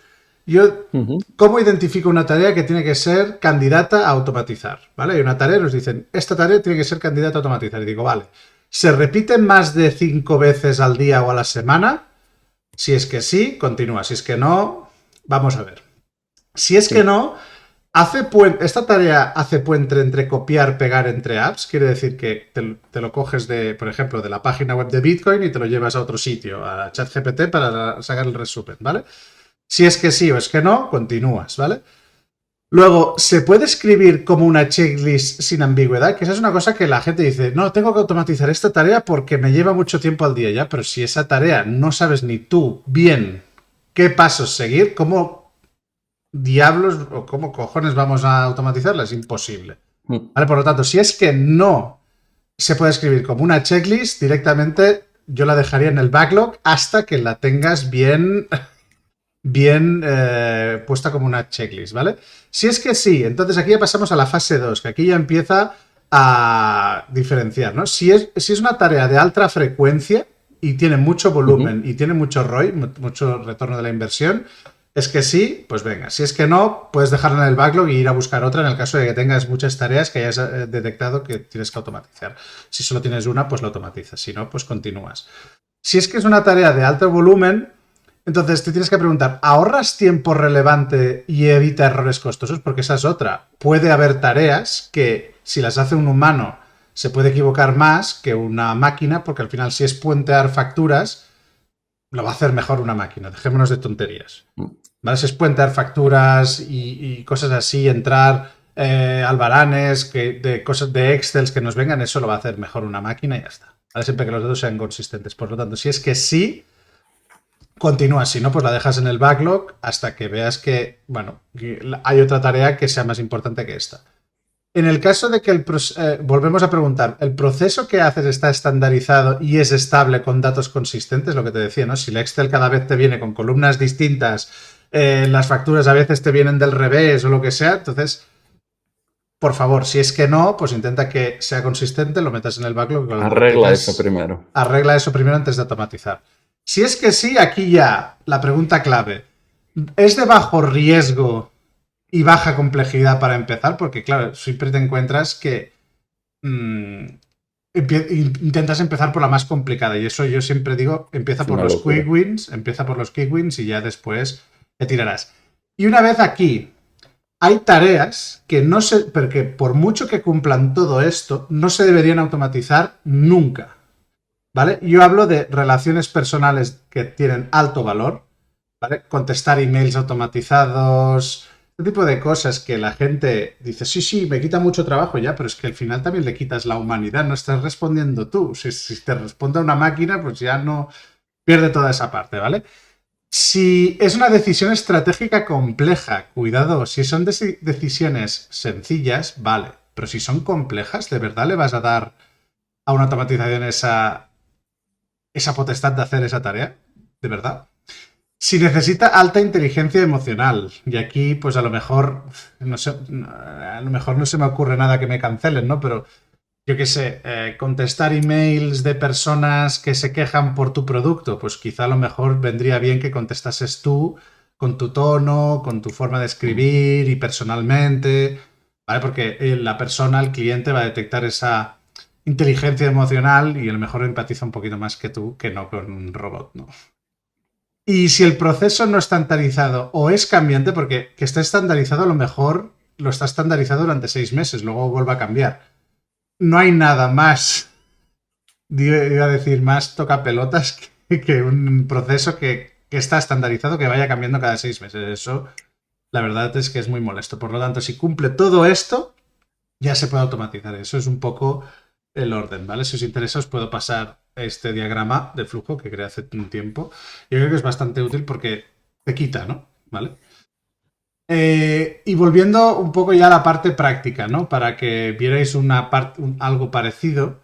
Yo, Ujú, ¿cómo identifico una tarea que tiene que ser candidata a automatizar? ¿Vale? Hay una tarea, nos dicen, esta tarea tiene que ser candidata a automatizar. Y digo, vale, ¿se repite más de 5 veces al día o a la semana? Si es que sí, continúa. Si es que no, vamos a ver. Si es que sí. no, esta tarea hace puente entre copiar, pegar entre apps. Quiere decir que te lo coges de, por ejemplo, de la página web de Bitcoin y te lo llevas a otro sitio, a ChatGPT para sacar el resumen, ¿vale? Si es que sí o es que no, continúas, ¿vale? Luego, ¿se puede escribir como una checklist sin ambigüedad? Que esa es una cosa que la gente dice, no, tengo que automatizar esta tarea porque me lleva mucho tiempo al día ya, pero si esa tarea no sabes ni tú bien qué pasos seguir, ¿cómo diablos o cómo cojones vamos a automatizarla? Es imposible. Mm. ¿Vale? Por lo tanto, si es que no se puede escribir como una checklist, directamente yo la dejaría en el backlog hasta que la tengas bien puesta como una checklist, ¿vale? Si es que sí, entonces aquí ya pasamos a la fase 2, que aquí ya empieza a diferenciar, ¿no? Si es una tarea de alta frecuencia y tiene mucho Ujú. volumen y tiene mucho ROI, mucho retorno de la inversión, es que sí, pues venga. Si es que no, puedes dejarla en el backlog y ir a buscar otra en el caso de que tengas muchas tareas que hayas detectado que tienes que automatizar. Si solo tienes una, pues la automatizas. Si no, pues continúas. Si es que es una tarea de alto volumen, entonces te tienes que preguntar, ¿ahorras tiempo relevante y evita errores costosos? Porque esa es otra. Puede haber tareas que si las hace un humano se puede equivocar más que una máquina, porque al final si es puentear facturas, lo va a hacer mejor una máquina. Dejémonos de tonterías. Mm. ¿Vale? Si es puentear facturas y cosas así, entrar albaranes, de cosas de Excel que nos vengan, eso lo va a hacer mejor una máquina y ya está. ¿Vale? Siempre que los datos sean consistentes. Por lo tanto, si es que sí, continúas, si no, pues la dejas en el backlog hasta que veas que, bueno, que hay otra tarea que sea más importante que esta. En el caso de que volvemos a preguntar, ¿el proceso que haces está estandarizado y es estable con datos consistentes? Lo que te decía, ¿no? Si el Excel cada vez te viene con columnas distintas, las facturas a veces te vienen del revés o lo que sea, entonces, por favor, si es que no, pues intenta que sea consistente, lo metas en el backlog y cuando lo Arregla eso necesites, primero. arregla eso primero antes de automatizar. Si es que sí, aquí ya la pregunta clave. ¿Es de bajo riesgo y baja complejidad para empezar? Porque, claro, siempre te encuentras que mmm, intentas empezar por la más complicada. Y eso yo siempre digo, empieza Es por una los quick locura. wins, empieza por los quick wins y ya después te tirarás. Y una vez aquí, hay tareas que no se, porque por mucho que cumplan todo esto, no se deberían automatizar nunca. ¿Vale? Yo hablo de relaciones personales que tienen alto valor, ¿vale? Contestar emails automatizados, este tipo de cosas que la gente dice, sí, sí, me quita mucho trabajo ya, pero es que al final también le quitas la humanidad, no estás respondiendo tú. Si te responde una máquina, pues ya no pierde toda esa parte, ¿vale? Si es una decisión estratégica compleja, cuidado, si son decisiones sencillas, vale, pero si son complejas, ¿de verdad le vas a dar a una automatización esa potestad de hacer esa tarea? ¿De verdad? Si necesita alta inteligencia emocional, y aquí pues a lo mejor no sé, a lo mejor no se me ocurre nada que me cancelen, ¿no? Pero yo qué sé, contestar emails de personas que se quejan por tu producto, pues quizá a lo mejor vendría bien que contestases tú con tu tono, con tu forma de Mm. escribir y personalmente, ¿vale? Porque la persona, el cliente va a detectar esa inteligencia emocional y a lo mejor empatiza un poquito más que tú que no con un robot, ¿no? Y si el proceso no es estandarizado o es cambiante, porque que esté estandarizado a lo mejor lo está estandarizado durante 6 meses, luego vuelve a cambiar. No hay nada más, iba a decir, más toca pelotas que un proceso que está estandarizado que vaya cambiando cada 6 meses. Eso, la verdad es que es muy molesto. Por lo tanto, si cumple todo esto, ya se puede automatizar. Eso es un poco el orden, ¿vale? Si os interesa, os puedo pasar este diagrama de flujo que creé hace un tiempo. Yo creo que es bastante útil porque te quita, ¿no? ¿Vale? Y volviendo un poco ya a la parte práctica, ¿no? Para que vierais algo parecido.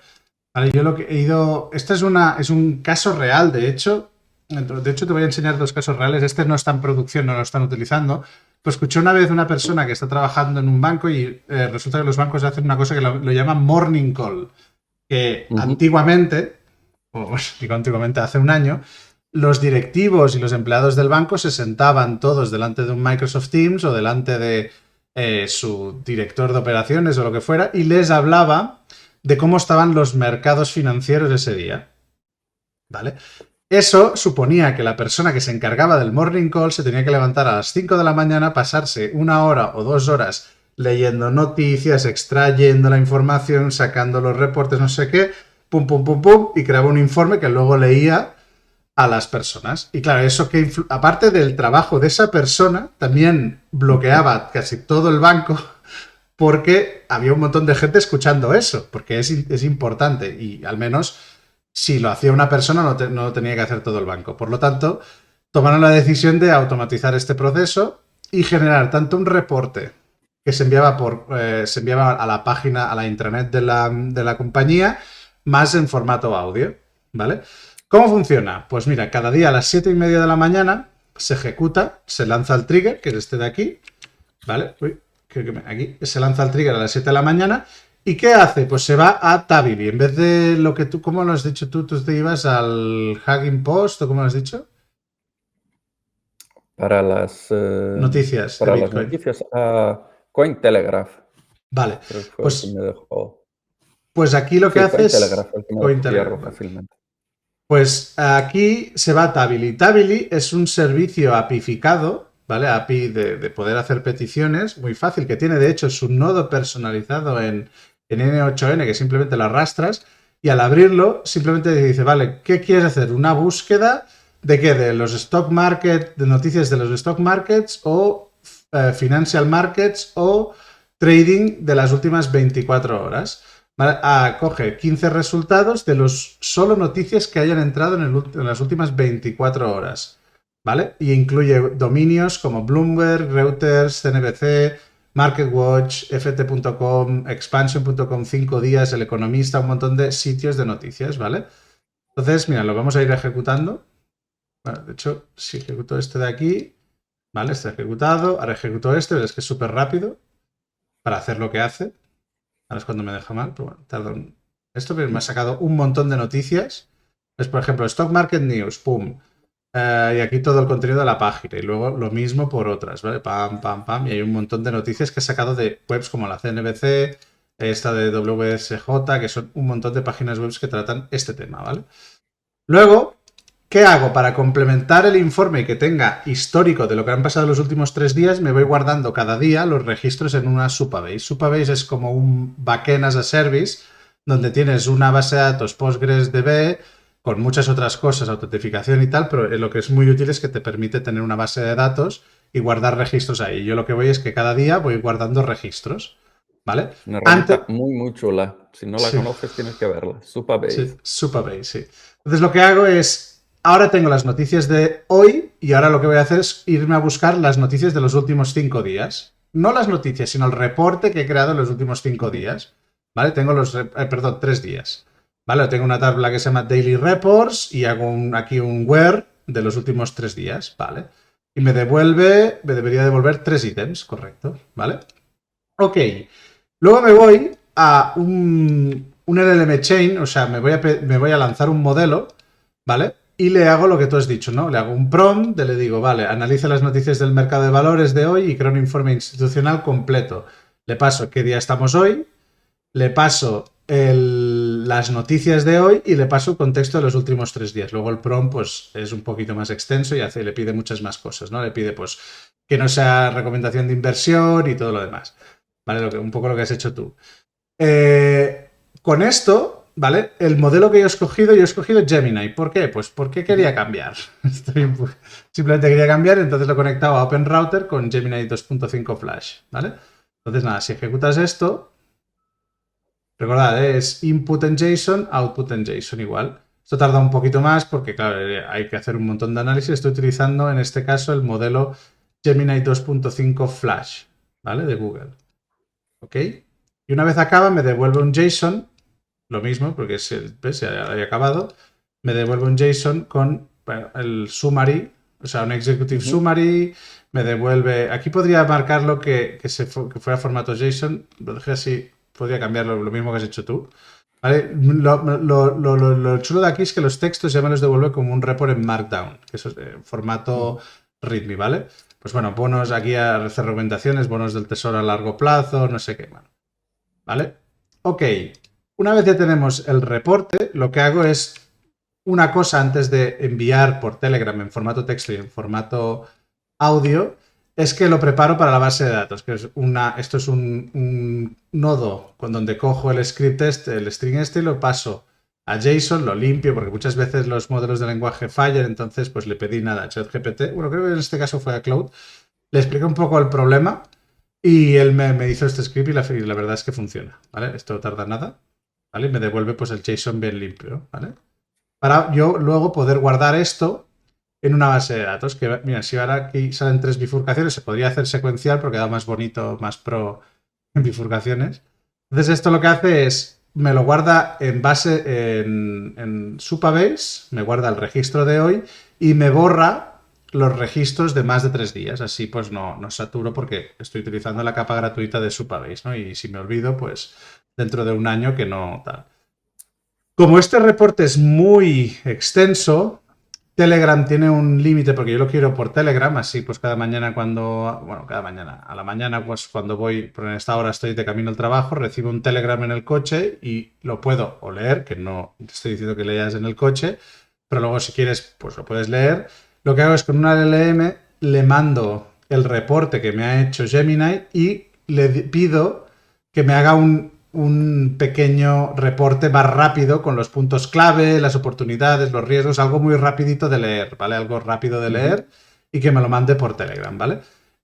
Vale, yo lo que he ido. Este es un caso real, de hecho. De hecho, te voy a enseñar dos casos reales. Este no está en producción, no lo están utilizando. Pues escuché una vez una persona que está trabajando en un banco y resulta que los bancos hacen una cosa que lo llaman morning call. Que Ujú. antiguamente, o digo antiguamente, hace un año, los directivos y los empleados del banco se sentaban todos delante de un Microsoft Teams o delante de su director de operaciones o lo que fuera y les hablaba de cómo estaban los mercados financieros ese día. ¿Vale? Eso suponía que la persona que se encargaba del morning call se tenía que levantar a las 5 de la mañana, pasarse 1 hora o 2 horas leyendo noticias, extrayendo la información, sacando los reportes, no sé qué, pum, pum, pum, pum, y creaba un informe que luego leía a las personas. Y claro, eso que aparte del trabajo de esa persona, también bloqueaba casi todo el banco porque había un montón de gente escuchando eso, porque es importante y al menos si lo hacía una persona no lo tenía que hacer todo el banco. Por lo tanto, tomaron la decisión de automatizar este proceso y generar tanto un reporte que se enviaba a la página, a la intranet de la compañía, más en formato audio, ¿vale? ¿Cómo funciona? Pues mira, cada día a las 7:30 de la mañana se ejecuta, se lanza el trigger, que es este de aquí, ¿vale? Uy, aquí se lanza el trigger a las 7 de la mañana. ¿Y qué hace? Pues se va a Tabili. En vez de lo que tú, ¿cómo lo has dicho tú? ¿Tú te ibas al Hugging Post o cómo lo has dicho? Para las, Noticias de para las Bitcoin. noticias a Cointelegraph, Vale, creo que fue el que pues, me dejó. pues aquí lo que Sí, hace es Cointelegraph fue el que me dejó Cointelegraph. pillarlo Vale. fácilmente. Pues aquí se va a Tabili. Tabili es un servicio apificado, ¿vale? API de poder hacer peticiones, muy fácil, que tiene de hecho su nodo personalizado en N8N, que simplemente lo arrastras, y al abrirlo simplemente dice, vale, ¿qué quieres hacer? ¿Una búsqueda de qué? ¿De los stock market, de noticias de los stock markets o financial markets o trading de las últimas 24 horas? ¿Vale? Coge 15 resultados de los solo noticias que hayan entrado en las últimas 24 horas. ¿Vale? Y incluye dominios como Bloomberg, Reuters, CNBC, MarketWatch, ft.com, expansion.com, 5 días, El Economista, un montón de sitios de noticias, ¿vale? Entonces, mira, lo vamos a ir ejecutando. Vale, de hecho, si ejecuto este de aquí, ¿vale? Está ejecutado. Ahora ejecuto este, ves que es súper rápido para hacer lo que hace. Ahora es cuando me deja mal, pero bueno, tarda un... Esto me ha sacado un montón de noticias. Es, por ejemplo, Stock Market News, pum. Y aquí todo el contenido de la página. Y luego lo mismo por otras, ¿vale? Pam, pam, pam. Y hay un montón de noticias que he sacado de webs como la CNBC, esta de WSJ, que son un montón de páginas web que tratan este tema, ¿vale? Luego, ¿qué hago? Para complementar el informe y que tenga histórico de lo que han pasado los últimos 3 días, me voy guardando cada día los registros en una Supabase. Supabase es como un backend as a service, donde tienes una base de datos PostgreSDB con muchas otras cosas, autentificación y tal, pero lo que es muy útil es que te permite tener una base de datos y guardar registros ahí. Yo lo que voy es que cada día voy guardando registros, ¿vale? Una Antes... herramienta muy, muy chula. Si no la Sí. conoces, tienes que verla. Sí, Supabase. Supabase, sí. Entonces lo que hago es, ahora tengo las noticias de hoy y ahora lo que voy a hacer es irme a buscar las noticias de los últimos 5 días. No las noticias, sino el reporte que he creado en los últimos 5 días. ¿Vale? Tengo perdón, 3 días. ¿Vale? Tengo una tabla que se llama Daily Reports y hago aquí un where de los últimos 3 días. ¿Vale? Y me debería devolver 3 ítems, correcto. ¿Vale? Ok. Luego me voy a un LLM Chain, o sea, me voy a lanzar un modelo, ¿vale? Y le hago lo que tú has dicho, ¿no? Le hago un prompt, le digo, vale, analiza las noticias del mercado de valores de hoy y crea un informe institucional completo. Le paso qué día estamos hoy, le paso las noticias de hoy y le paso el contexto de los últimos 3 días. Luego el prompt, pues, es un poquito más extenso y le pide muchas más cosas, ¿no? Le pide, pues, que no sea recomendación de inversión y todo lo demás. ¿Vale? Un poco lo que has hecho tú. Con esto, ¿vale? El modelo que yo he escogido Gemini. ¿Por qué? Pues porque quería cambiar. Simplemente quería cambiar, entonces lo he conectado a OpenRouter con Gemini 2.5 Flash, ¿vale? Entonces, nada, si ejecutas esto, Recordad, es input en JSON, output en JSON igual. Esto tarda un poquito más porque, claro, hay que hacer un montón de análisis. Estoy utilizando, en este caso, el modelo Gemini 2.5 Flash, ¿vale? De Google. ¿Ok? Y una vez acaba, me devuelve un JSON, lo mismo, porque ¿ves? Ya había acabado. Me devuelve un JSON con el summary, o sea, un executive summary. Me devuelve. Aquí podría marcarlo que fuera formato JSON. Lo dejé así. Podría cambiarlo, lo mismo que has hecho tú. ¿Vale? Lo chulo de aquí es que los textos ya me los devuelve como un report en Markdown, que eso es formato README, ¿vale? Pues bueno, bonos aquí a hacer recomendaciones, bonos del tesoro a largo plazo, no sé qué, bueno. ¿Vale? Ok. Una vez ya tenemos el reporte, lo que hago es una cosa antes de enviar por Telegram en formato texto y en formato audio, es que lo preparo para la base de datos, que es esto es un nodo con donde cojo el script este, el string este, y lo paso a JSON, lo limpio, porque muchas veces los modelos de lenguaje fallan, entonces pues le pedí nada a ChatGPT, bueno, creo que en este caso fue a Cloud, le expliqué un poco el problema y él me hizo este script y la verdad es que funciona, ¿vale? Esto no tarda nada, ¿vale? Y me devuelve pues el JSON bien limpio, ¿vale? Para yo luego poder guardar esto en una base de datos. Que, mira, si ahora aquí salen 3 bifurcaciones, se podría hacer secuencial porque da más bonito, más pro en bifurcaciones. Entonces esto lo que hace es, me lo guarda en base, en Supabase, me guarda el registro de hoy y me borra los registros de más de 3 días. Así pues no saturo porque estoy utilizando la capa gratuita de Supabase, ¿no? Y si me olvido, pues dentro de un año que no tal. Como este reporte es muy extenso, Telegram tiene un límite porque yo lo quiero por Telegram, así pues cada mañana cada mañana, a la mañana pues cuando voy, por en esta hora estoy de camino al trabajo, recibo un Telegram en el coche y lo puedo o leer, que no te estoy diciendo que leas en el coche, pero luego si quieres pues lo puedes leer. Lo que hago es con una LLM le mando el reporte que me ha hecho Gemini y le pido que me haga un pequeño reporte más rápido con los puntos clave, las oportunidades, los riesgos, algo muy rapidito de leer, ¿vale? Algo rápido de leer y que me lo mande por Telegram, ¿vale?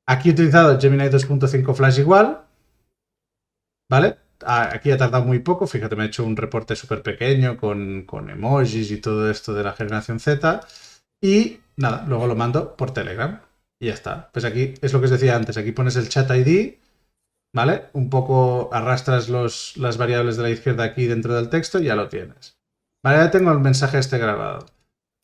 Aquí he utilizado el Gemini 2.5 Flash igual, ¿vale? Aquí ha tardado muy poco, fíjate, me ha hecho un reporte súper pequeño con emojis y todo esto de la generación Z y nada, luego lo mando por Telegram y ya está. Pues aquí es lo que os decía antes, aquí pones el chat ID, ¿vale? Un poco arrastras las variables de la izquierda aquí dentro del texto y ya lo tienes. Vale, ya tengo el mensaje este grabado.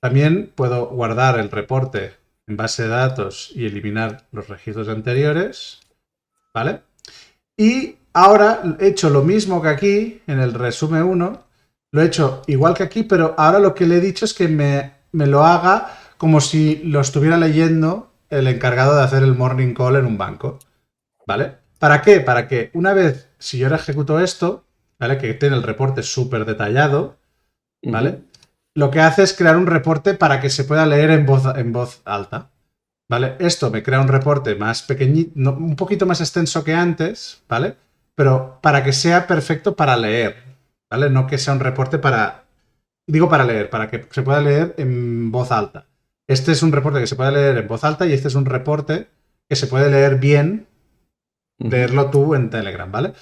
También puedo guardar el reporte en base de datos y eliminar los registros anteriores, ¿vale? Y ahora he hecho lo mismo que aquí, en el resumen 1, lo he hecho igual que aquí, pero ahora lo que le he dicho es que me lo haga como si lo estuviera leyendo el encargado de hacer el morning call en un banco, ¿vale? ¿Para qué? Para que una vez, si yo ahora ejecuto esto, ¿vale? Que tiene el reporte súper detallado, ¿vale? Lo que hace es crear un reporte para que se pueda leer en voz alta, ¿vale? Esto me crea un reporte más pequeñito, un poquito más extenso que antes, ¿vale? Pero para que sea perfecto para leer, ¿vale? No que sea un reporte para leer, para que se pueda leer en voz alta. Este es un reporte que se puede leer en voz alta y este es un reporte que se puede leer bien, leerlo tú en Telegram, ¿vale?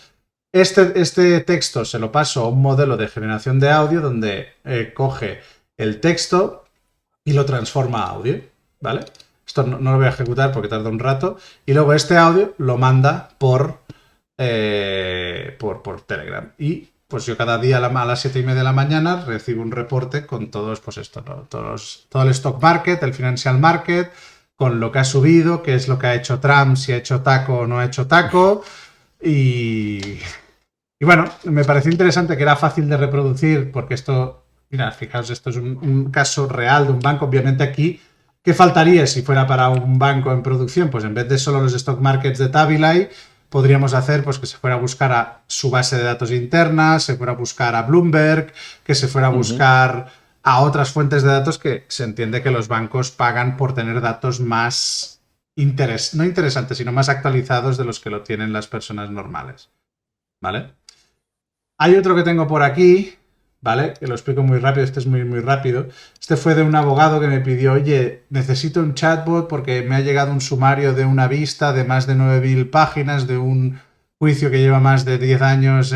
Este texto se lo paso a un modelo de generación de audio donde coge el texto y lo transforma a audio, ¿vale? Esto no lo voy a ejecutar porque tarda un rato. Y luego este audio lo manda por Telegram. Y pues yo cada día a las 7:30 de la mañana recibo un reporte con todos, pues esto, ¿no? Todo el stock market, el financial market, con lo que ha subido, qué es lo que ha hecho Trump, si ha hecho taco o no ha hecho taco. Y bueno, me pareció interesante que era fácil de reproducir porque esto, mira, fijaos, esto es un caso real de un banco. Obviamente aquí, ¿qué faltaría si fuera para un banco en producción? Pues en vez de solo los stock markets de Tabilai, podríamos hacer pues que se fuera a buscar a su base de datos interna, se fuera a buscar a Bloomberg, que se fuera a buscar a otras fuentes de datos que se entiende que los bancos pagan por tener datos más no interesantes, sino más actualizados de los que lo tienen las personas normales, ¿vale? Hay otro que tengo por aquí, ¿vale? Que lo explico muy rápido, este es muy, muy rápido. Este fue de un abogado que me pidió, oye, necesito un chatbot porque me ha llegado un sumario de una vista de más de 9.000 páginas de un juicio que lleva más de 10 años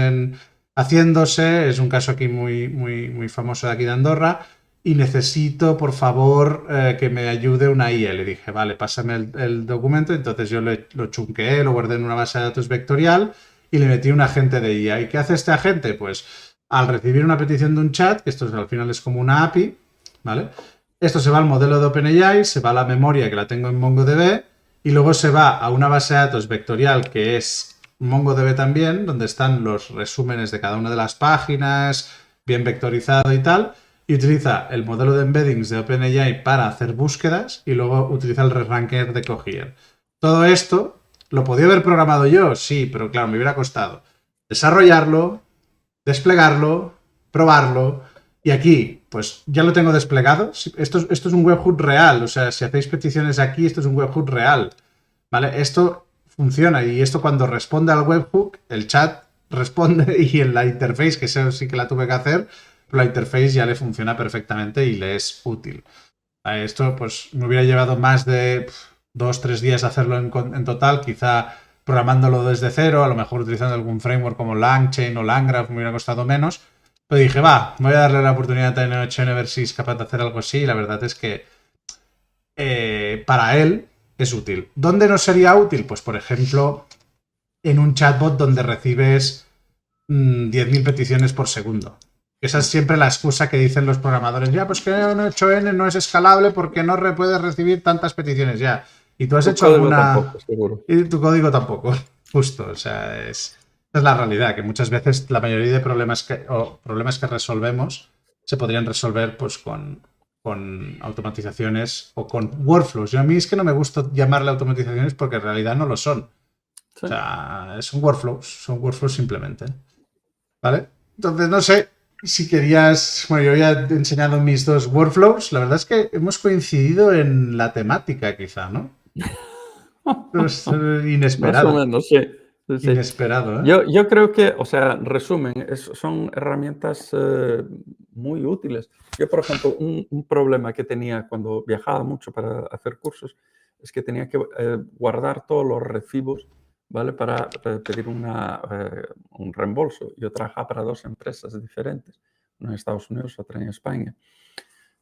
haciéndose, es un caso aquí muy famoso de aquí de Andorra, y necesito, por favor, que me ayude una IA. Le dije, vale, pásame el documento, entonces yo lo chunqueé, lo guardé en una base de datos vectorial y le metí un agente de IA. ¿Y qué hace este agente? Pues al recibir una petición de un chat, que esto al final es como una API, ¿vale? Esto se va al modelo de OpenAI, se va a la memoria que la tengo en MongoDB y luego se va a una base de datos vectorial que es MongoDB también, donde están los resúmenes de cada una de las páginas, bien vectorizado y tal, y utiliza el modelo de embeddings de OpenAI para hacer búsquedas y luego utiliza el ReRanker de Cohere. Todo esto lo podía haber programado yo, sí, pero claro, me hubiera costado desarrollarlo, desplegarlo, probarlo. Y aquí, pues ya lo tengo desplegado. Esto es un webhook real. O sea, si hacéis peticiones aquí, esto es un webhook real. ¿Vale? Esto funciona. Y esto cuando responde al webhook, el chat responde y en la interface, que eso sí que la tuve que hacer, pero la interface ya le funciona perfectamente y le es útil. Esto pues me hubiera llevado más de 2 o 3 días hacerlo en total, quizá programándolo desde cero, a lo mejor utilizando algún framework como LangChain o LangGraph me hubiera costado menos. Pero dije, va, voy a darle la oportunidad a N8N a ver si es capaz de hacer algo así. Y la verdad es que para él es útil. ¿Dónde no sería útil? Pues por ejemplo, en un chatbot donde recibes 10.000 peticiones por segundo. Esa es siempre la excusa que dicen los programadores. Ya, pues que un 8N no es escalable porque no puede recibir tantas peticiones ya. Y tú has Tu hecho código alguna... tampoco, seguro. Y tu código tampoco. Justo, o sea, es la realidad, que muchas veces la mayoría de problemas que resolvemos se podrían resolver pues con automatizaciones o con workflows. Yo a mí es que no me gusta llamarle automatizaciones porque en realidad no lo son. O Sí. sea, son workflows simplemente. ¿Vale? Entonces, no sé si querías. Bueno, yo ya he enseñado mis dos workflows. La verdad es que hemos coincidido en la temática, quizá, ¿no? Es Más o inesperado. menos, sí. Sí, sí. Inesperado, ¿eh? Yo creo que, o sea, resumen, son herramientas muy útiles. Yo, por ejemplo, un problema que tenía cuando viajaba mucho para hacer cursos es que tenía que guardar todos los recibos, ¿vale? Para pedir un reembolso. Yo trabajaba para dos empresas diferentes, una en Estados Unidos, otra en España.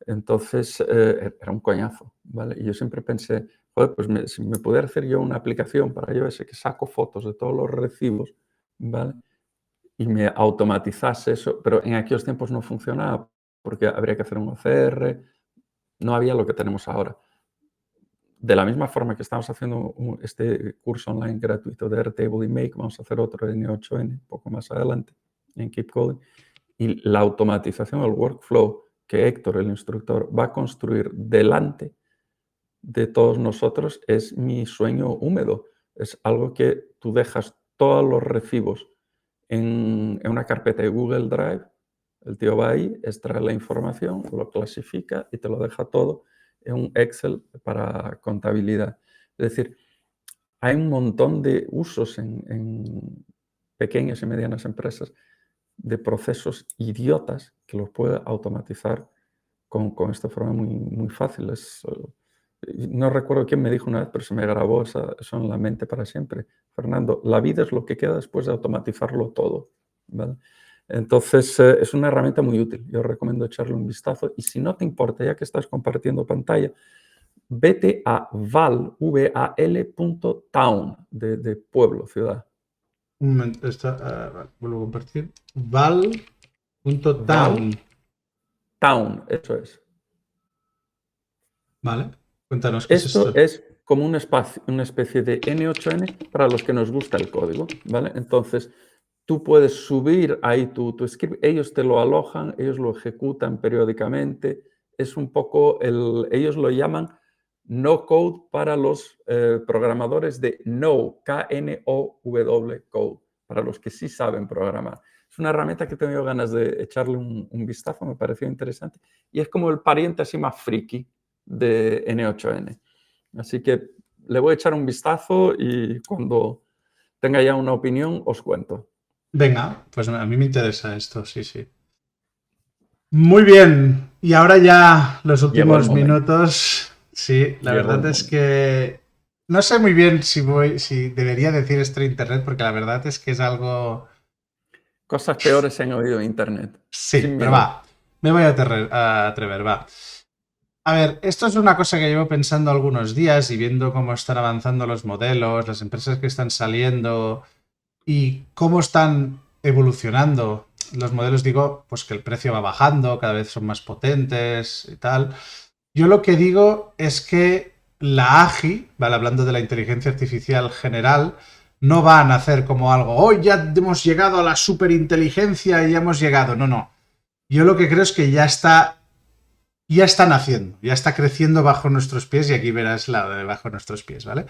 Entonces, era un coñazo, ¿vale? Y yo siempre pensé, joder, pues si me pudiera hacer yo una aplicación para iOS que saco fotos de todos los recibos, ¿vale? Y me automatizase eso, pero en aquellos tiempos no funcionaba porque habría que hacer un OCR, no había lo que tenemos ahora. De la misma forma que estamos haciendo este curso online gratuito de Airtable y Make, vamos a hacer otro en N8N, un poco más adelante, en Keep Coding. Y la automatización, el workflow que Héctor, el instructor, va a construir delante de todos nosotros es mi sueño húmedo. Es algo que tú dejas todos los recibos en una carpeta de Google Drive, el tío va ahí, extrae la información, lo clasifica y te lo deja todo en un Excel para contabilidad. Es decir, hay un montón de usos en pequeñas y medianas empresas de procesos idiotas que los puede automatizar con esta forma muy fácil. No recuerdo quién me dijo una vez, pero se me grabó eso en la mente para siempre. Fernando, la vida es lo que queda después de automatizarlo todo, ¿vale? Entonces, es una herramienta muy útil. Yo recomiendo echarle un vistazo. Y si no te importa, ya que estás compartiendo pantalla, vete a val.town, de pueblo, ciudad. Un momento, vuelvo a compartir. Val.town. Val Town, eso es. ¿Vale? Cuéntanos qué es Esto esto. es como una especie de N8N para los que nos gusta el código, ¿vale? Entonces, tú puedes subir ahí tu script, ellos te lo alojan, ellos lo ejecutan periódicamente. Es un poco, ellos lo llaman no code para los programadores de no, K-N-O-W code, para los que sí saben programar. Es una herramienta que he tenido ganas de echarle un vistazo, me pareció interesante. Y es como el pariente así más friki de N8N. Así que le voy a echar un vistazo y cuando tenga ya una opinión os cuento. Venga, pues a mí me interesa esto, sí, sí. Muy bien. Y ahora ya los Llegó el últimos momento. minutos. Sí, la Llegó el verdad es momento. que no sé muy bien si debería decir esto en internet, porque la verdad es que es algo Cosas peores se han oído en Internet. Sí, Sin pero miedo. va. Me voy a atrever, va. A ver, esto es una cosa que llevo pensando algunos días y viendo cómo están avanzando los modelos, las empresas que están saliendo y cómo están evolucionando los modelos. Digo, pues que el precio va bajando, cada vez son más potentes y tal. Yo lo que digo es que la AGI, ¿vale? Hablando de la inteligencia artificial general, no va a nacer como algo, hoy ya hemos llegado a la superinteligencia y ya hemos llegado. No, no. Yo lo que creo es que ya está naciendo, ya está creciendo bajo nuestros pies y aquí verás la de bajo nuestros pies, ¿vale?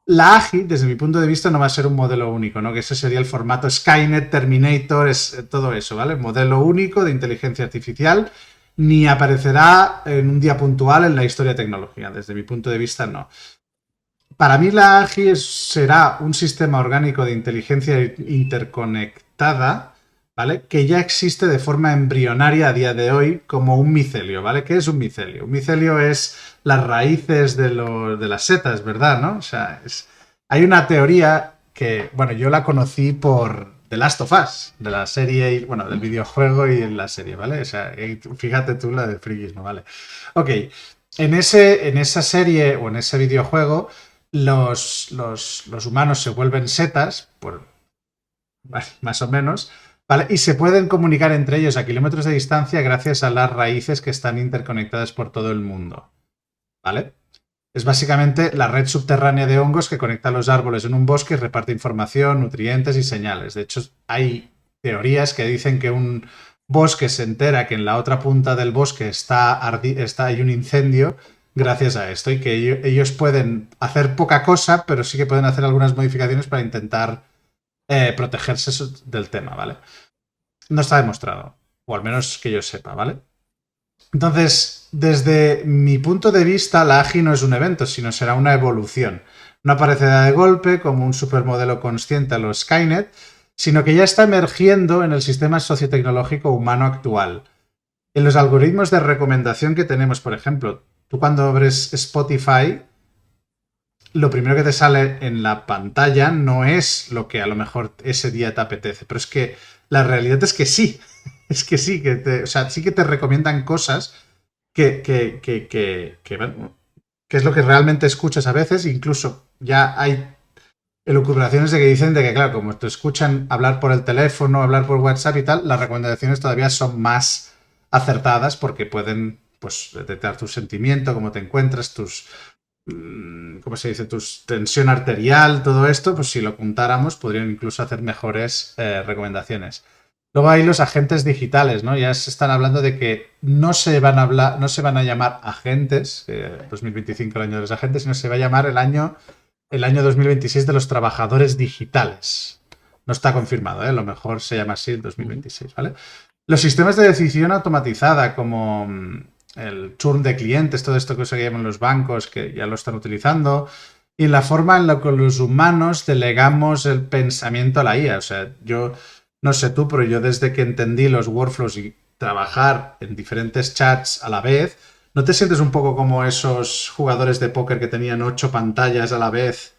La AGI, desde mi punto de vista, no va a ser un modelo único, ¿no? Que ese sería el formato Skynet, Terminator, es todo eso, ¿vale? Modelo único de inteligencia artificial, ni aparecerá en un día puntual en la historia de tecnología. Desde mi punto de vista, no. Para mí la AGI será un sistema orgánico de inteligencia interconectada, ¿vale? Que ya existe de forma embrionaria a día de hoy como un micelio, ¿vale? ¿Qué es un micelio? Un micelio es las raíces de las setas, ¿verdad? ¿No? O sea, hay una teoría que, bueno, yo la conocí por The Last of Us, de la serie, bueno, del videojuego y en la serie, ¿vale? O sea, fíjate tú la de friquismo, ¿vale? Ok, en esa serie o en ese videojuego los humanos se vuelven setas, por, más o menos, ¿vale? Y se pueden comunicar entre ellos a kilómetros de distancia gracias a las raíces que están interconectadas por todo el mundo, ¿vale? Es básicamente la red subterránea de hongos que conecta los árboles en un bosque y reparte información, nutrientes y señales. De hecho, hay teorías que dicen que un bosque se entera que en la otra punta del bosque hay un incendio gracias a esto y que ellos pueden hacer poca cosa, pero sí que pueden hacer algunas modificaciones para intentar protegerse del tema, ¿vale? No está demostrado, o al menos que yo sepa, ¿vale? Entonces, desde mi punto de vista, la AGI no es un evento, sino será una evolución. No aparecerá de golpe como un supermodelo consciente a los Skynet, sino que ya está emergiendo en el sistema sociotecnológico humano actual. En los algoritmos de recomendación que tenemos, por ejemplo, tú cuando abres Spotify, lo primero que te sale en la pantalla no es lo que a lo mejor ese día te apetece, pero es que la realidad es que sí. Es que sí, o sea, sí que te recomiendan cosas bueno, que es lo que realmente escuchas a veces. Incluso ya hay elucubraciones de que dicen de que, claro, como te escuchan hablar por el teléfono, hablar por WhatsApp y tal, las recomendaciones todavía son más acertadas porque pueden, pues, detectar tu sentimiento, cómo te encuentras, ¿cómo se dice? Tu tensión arterial, todo esto, pues si lo juntáramos, podrían incluso hacer mejores recomendaciones. Luego hay los agentes digitales, ¿no? Ya se están hablando de que no se van a llamar agentes, 2025 el año de los agentes, sino se va a llamar el año 2026 de los trabajadores digitales. No está confirmado, ¿eh? A lo mejor se llama así el 2026, ¿vale? Los sistemas de decisión automatizada, como el churn de clientes, todo esto que se llaman los bancos, que ya lo están utilizando, y la forma en la que los humanos delegamos el pensamiento a la IA. O sea, yo no sé tú, pero yo desde que entendí los workflows y trabajar en diferentes chats a la vez, ¿no te sientes un poco como esos jugadores de póker que tenían 8 pantallas a la vez,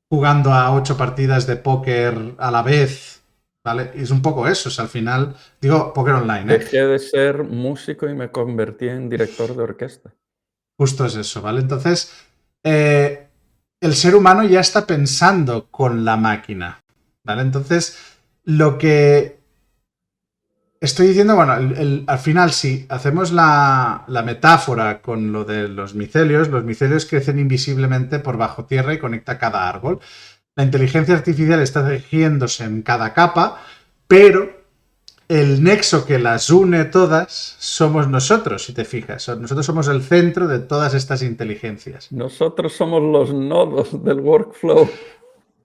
jugando a 8 partidas de póker a la vez? ¿Vale? Y es un poco eso, o sea, al final, digo, póker online, ¿eh? Dejé de ser músico y me convertí en director de orquesta. Justo es eso, ¿vale? Entonces, eh, el ser humano ya está pensando con la máquina, ¿vale? Entonces, lo que estoy diciendo, bueno, al final, si hacemos la metáfora con lo de los micelios crecen invisiblemente por bajo tierra y conecta cada árbol. La inteligencia artificial está tejiéndose en cada capa, pero el nexo que las une todas somos nosotros, si te fijas. Nosotros somos el centro de todas estas inteligencias. Nosotros somos los nodos del workflow.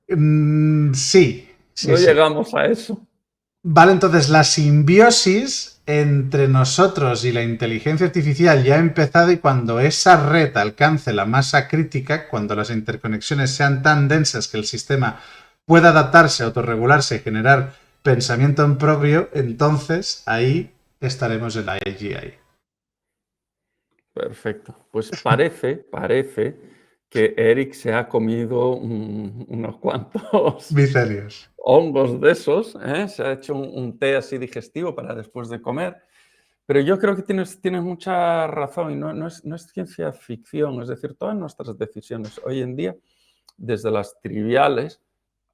Sí, sí, No sí. llegamos a eso. Vale, entonces la simbiosis entre nosotros y la inteligencia artificial ya ha empezado y cuando esa red alcance la masa crítica, cuando las interconexiones sean tan densas que el sistema pueda adaptarse, autorregularse y generar pensamiento en propio, entonces ahí estaremos en la AGI. Perfecto. Pues parece que Eric se ha comido unos cuantos Vicelios. hongos de esos, ¿eh? Se ha hecho un té así digestivo para después de comer. Pero yo creo que tienes mucha razón y no es ciencia ficción. Es decir, todas nuestras decisiones hoy en día, desde las triviales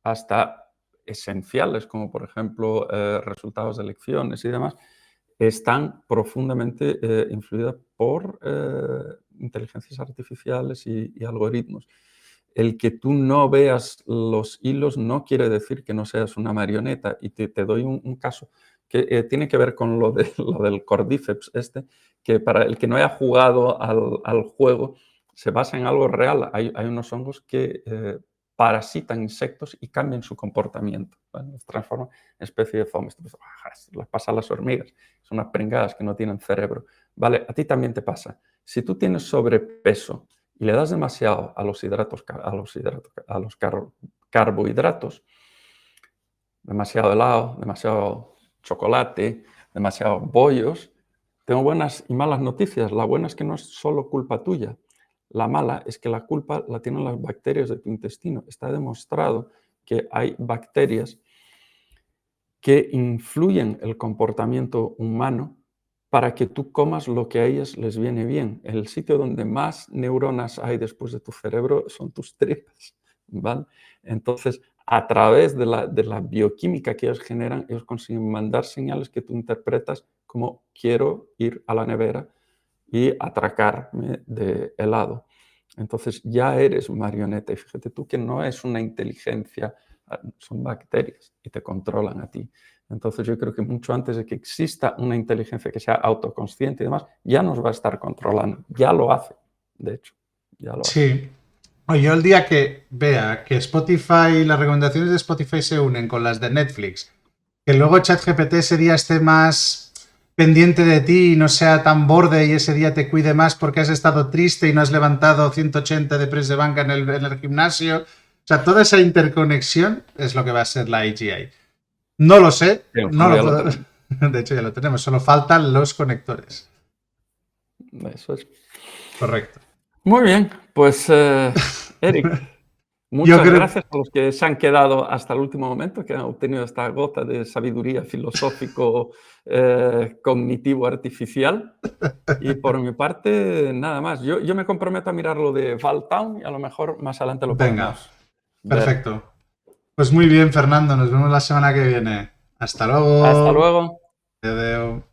hasta esenciales, como por ejemplo resultados de elecciones y demás, están profundamente influidas por inteligencias artificiales y algoritmos. El que tú no veas los hilos no quiere decir que no seas una marioneta. Y te doy un caso que tiene que ver con lo del Cordyceps que para el que no haya jugado al juego, se basa en algo real. Hay unos hongos que parasitan insectos y cambian su comportamiento, ¿vale? Los transforman en especie de zombies. Les pasa a las hormigas, son unas pringadas que no tienen cerebro. Vale, a ti también te pasa. Si tú tienes sobrepeso y le das demasiado a los carbohidratos, demasiado helado, demasiado chocolate, demasiados bollos, tengo buenas y malas noticias. La buena es que no es solo culpa tuya. La mala es que la culpa la tienen las bacterias de tu intestino. Está demostrado que hay bacterias que influyen el comportamiento humano para que tú comas lo que a ellas les viene bien. El sitio donde más neuronas hay después de tu cerebro son tus tripas, ¿vale? Entonces, a través de la bioquímica que ellos generan, ellos consiguen mandar señales que tú interpretas como quiero ir a la nevera y atracarme de helado. Entonces ya eres marioneta y fíjate tú que no es una inteligencia, son bacterias y te controlan a ti. Entonces yo creo que mucho antes de que exista una inteligencia que sea autoconsciente y demás, ya nos va a estar controlando. Ya lo hace, de hecho, ya lo hace. Sí. O yo el día que vea que Spotify, las recomendaciones de Spotify se unen con las de Netflix, que luego ChatGPT ese día esté más pendiente de ti y no sea tan borde y ese día te cuide más porque has estado triste y no has levantado 180 de press de banca en el gimnasio. O sea, toda esa interconexión es lo que va a ser la AGI. No lo sé, En el no fondo lo ya lo puedo. tenemos. De hecho, ya lo tenemos, solo faltan los conectores. Eso es. Correcto. Muy bien, pues Eric, Yo muchas creo. gracias a los que se han quedado hasta el último momento, que han obtenido esta gota de sabiduría filosófico cognitivo artificial. Y por mi parte, nada más. Yo me comprometo a mirar lo de Valtown y a lo mejor más adelante lo Venga, podemos ver. perfecto. Pues muy bien, Fernando. Nos vemos la semana que viene. Hasta Hasta luego. luego. Te veo.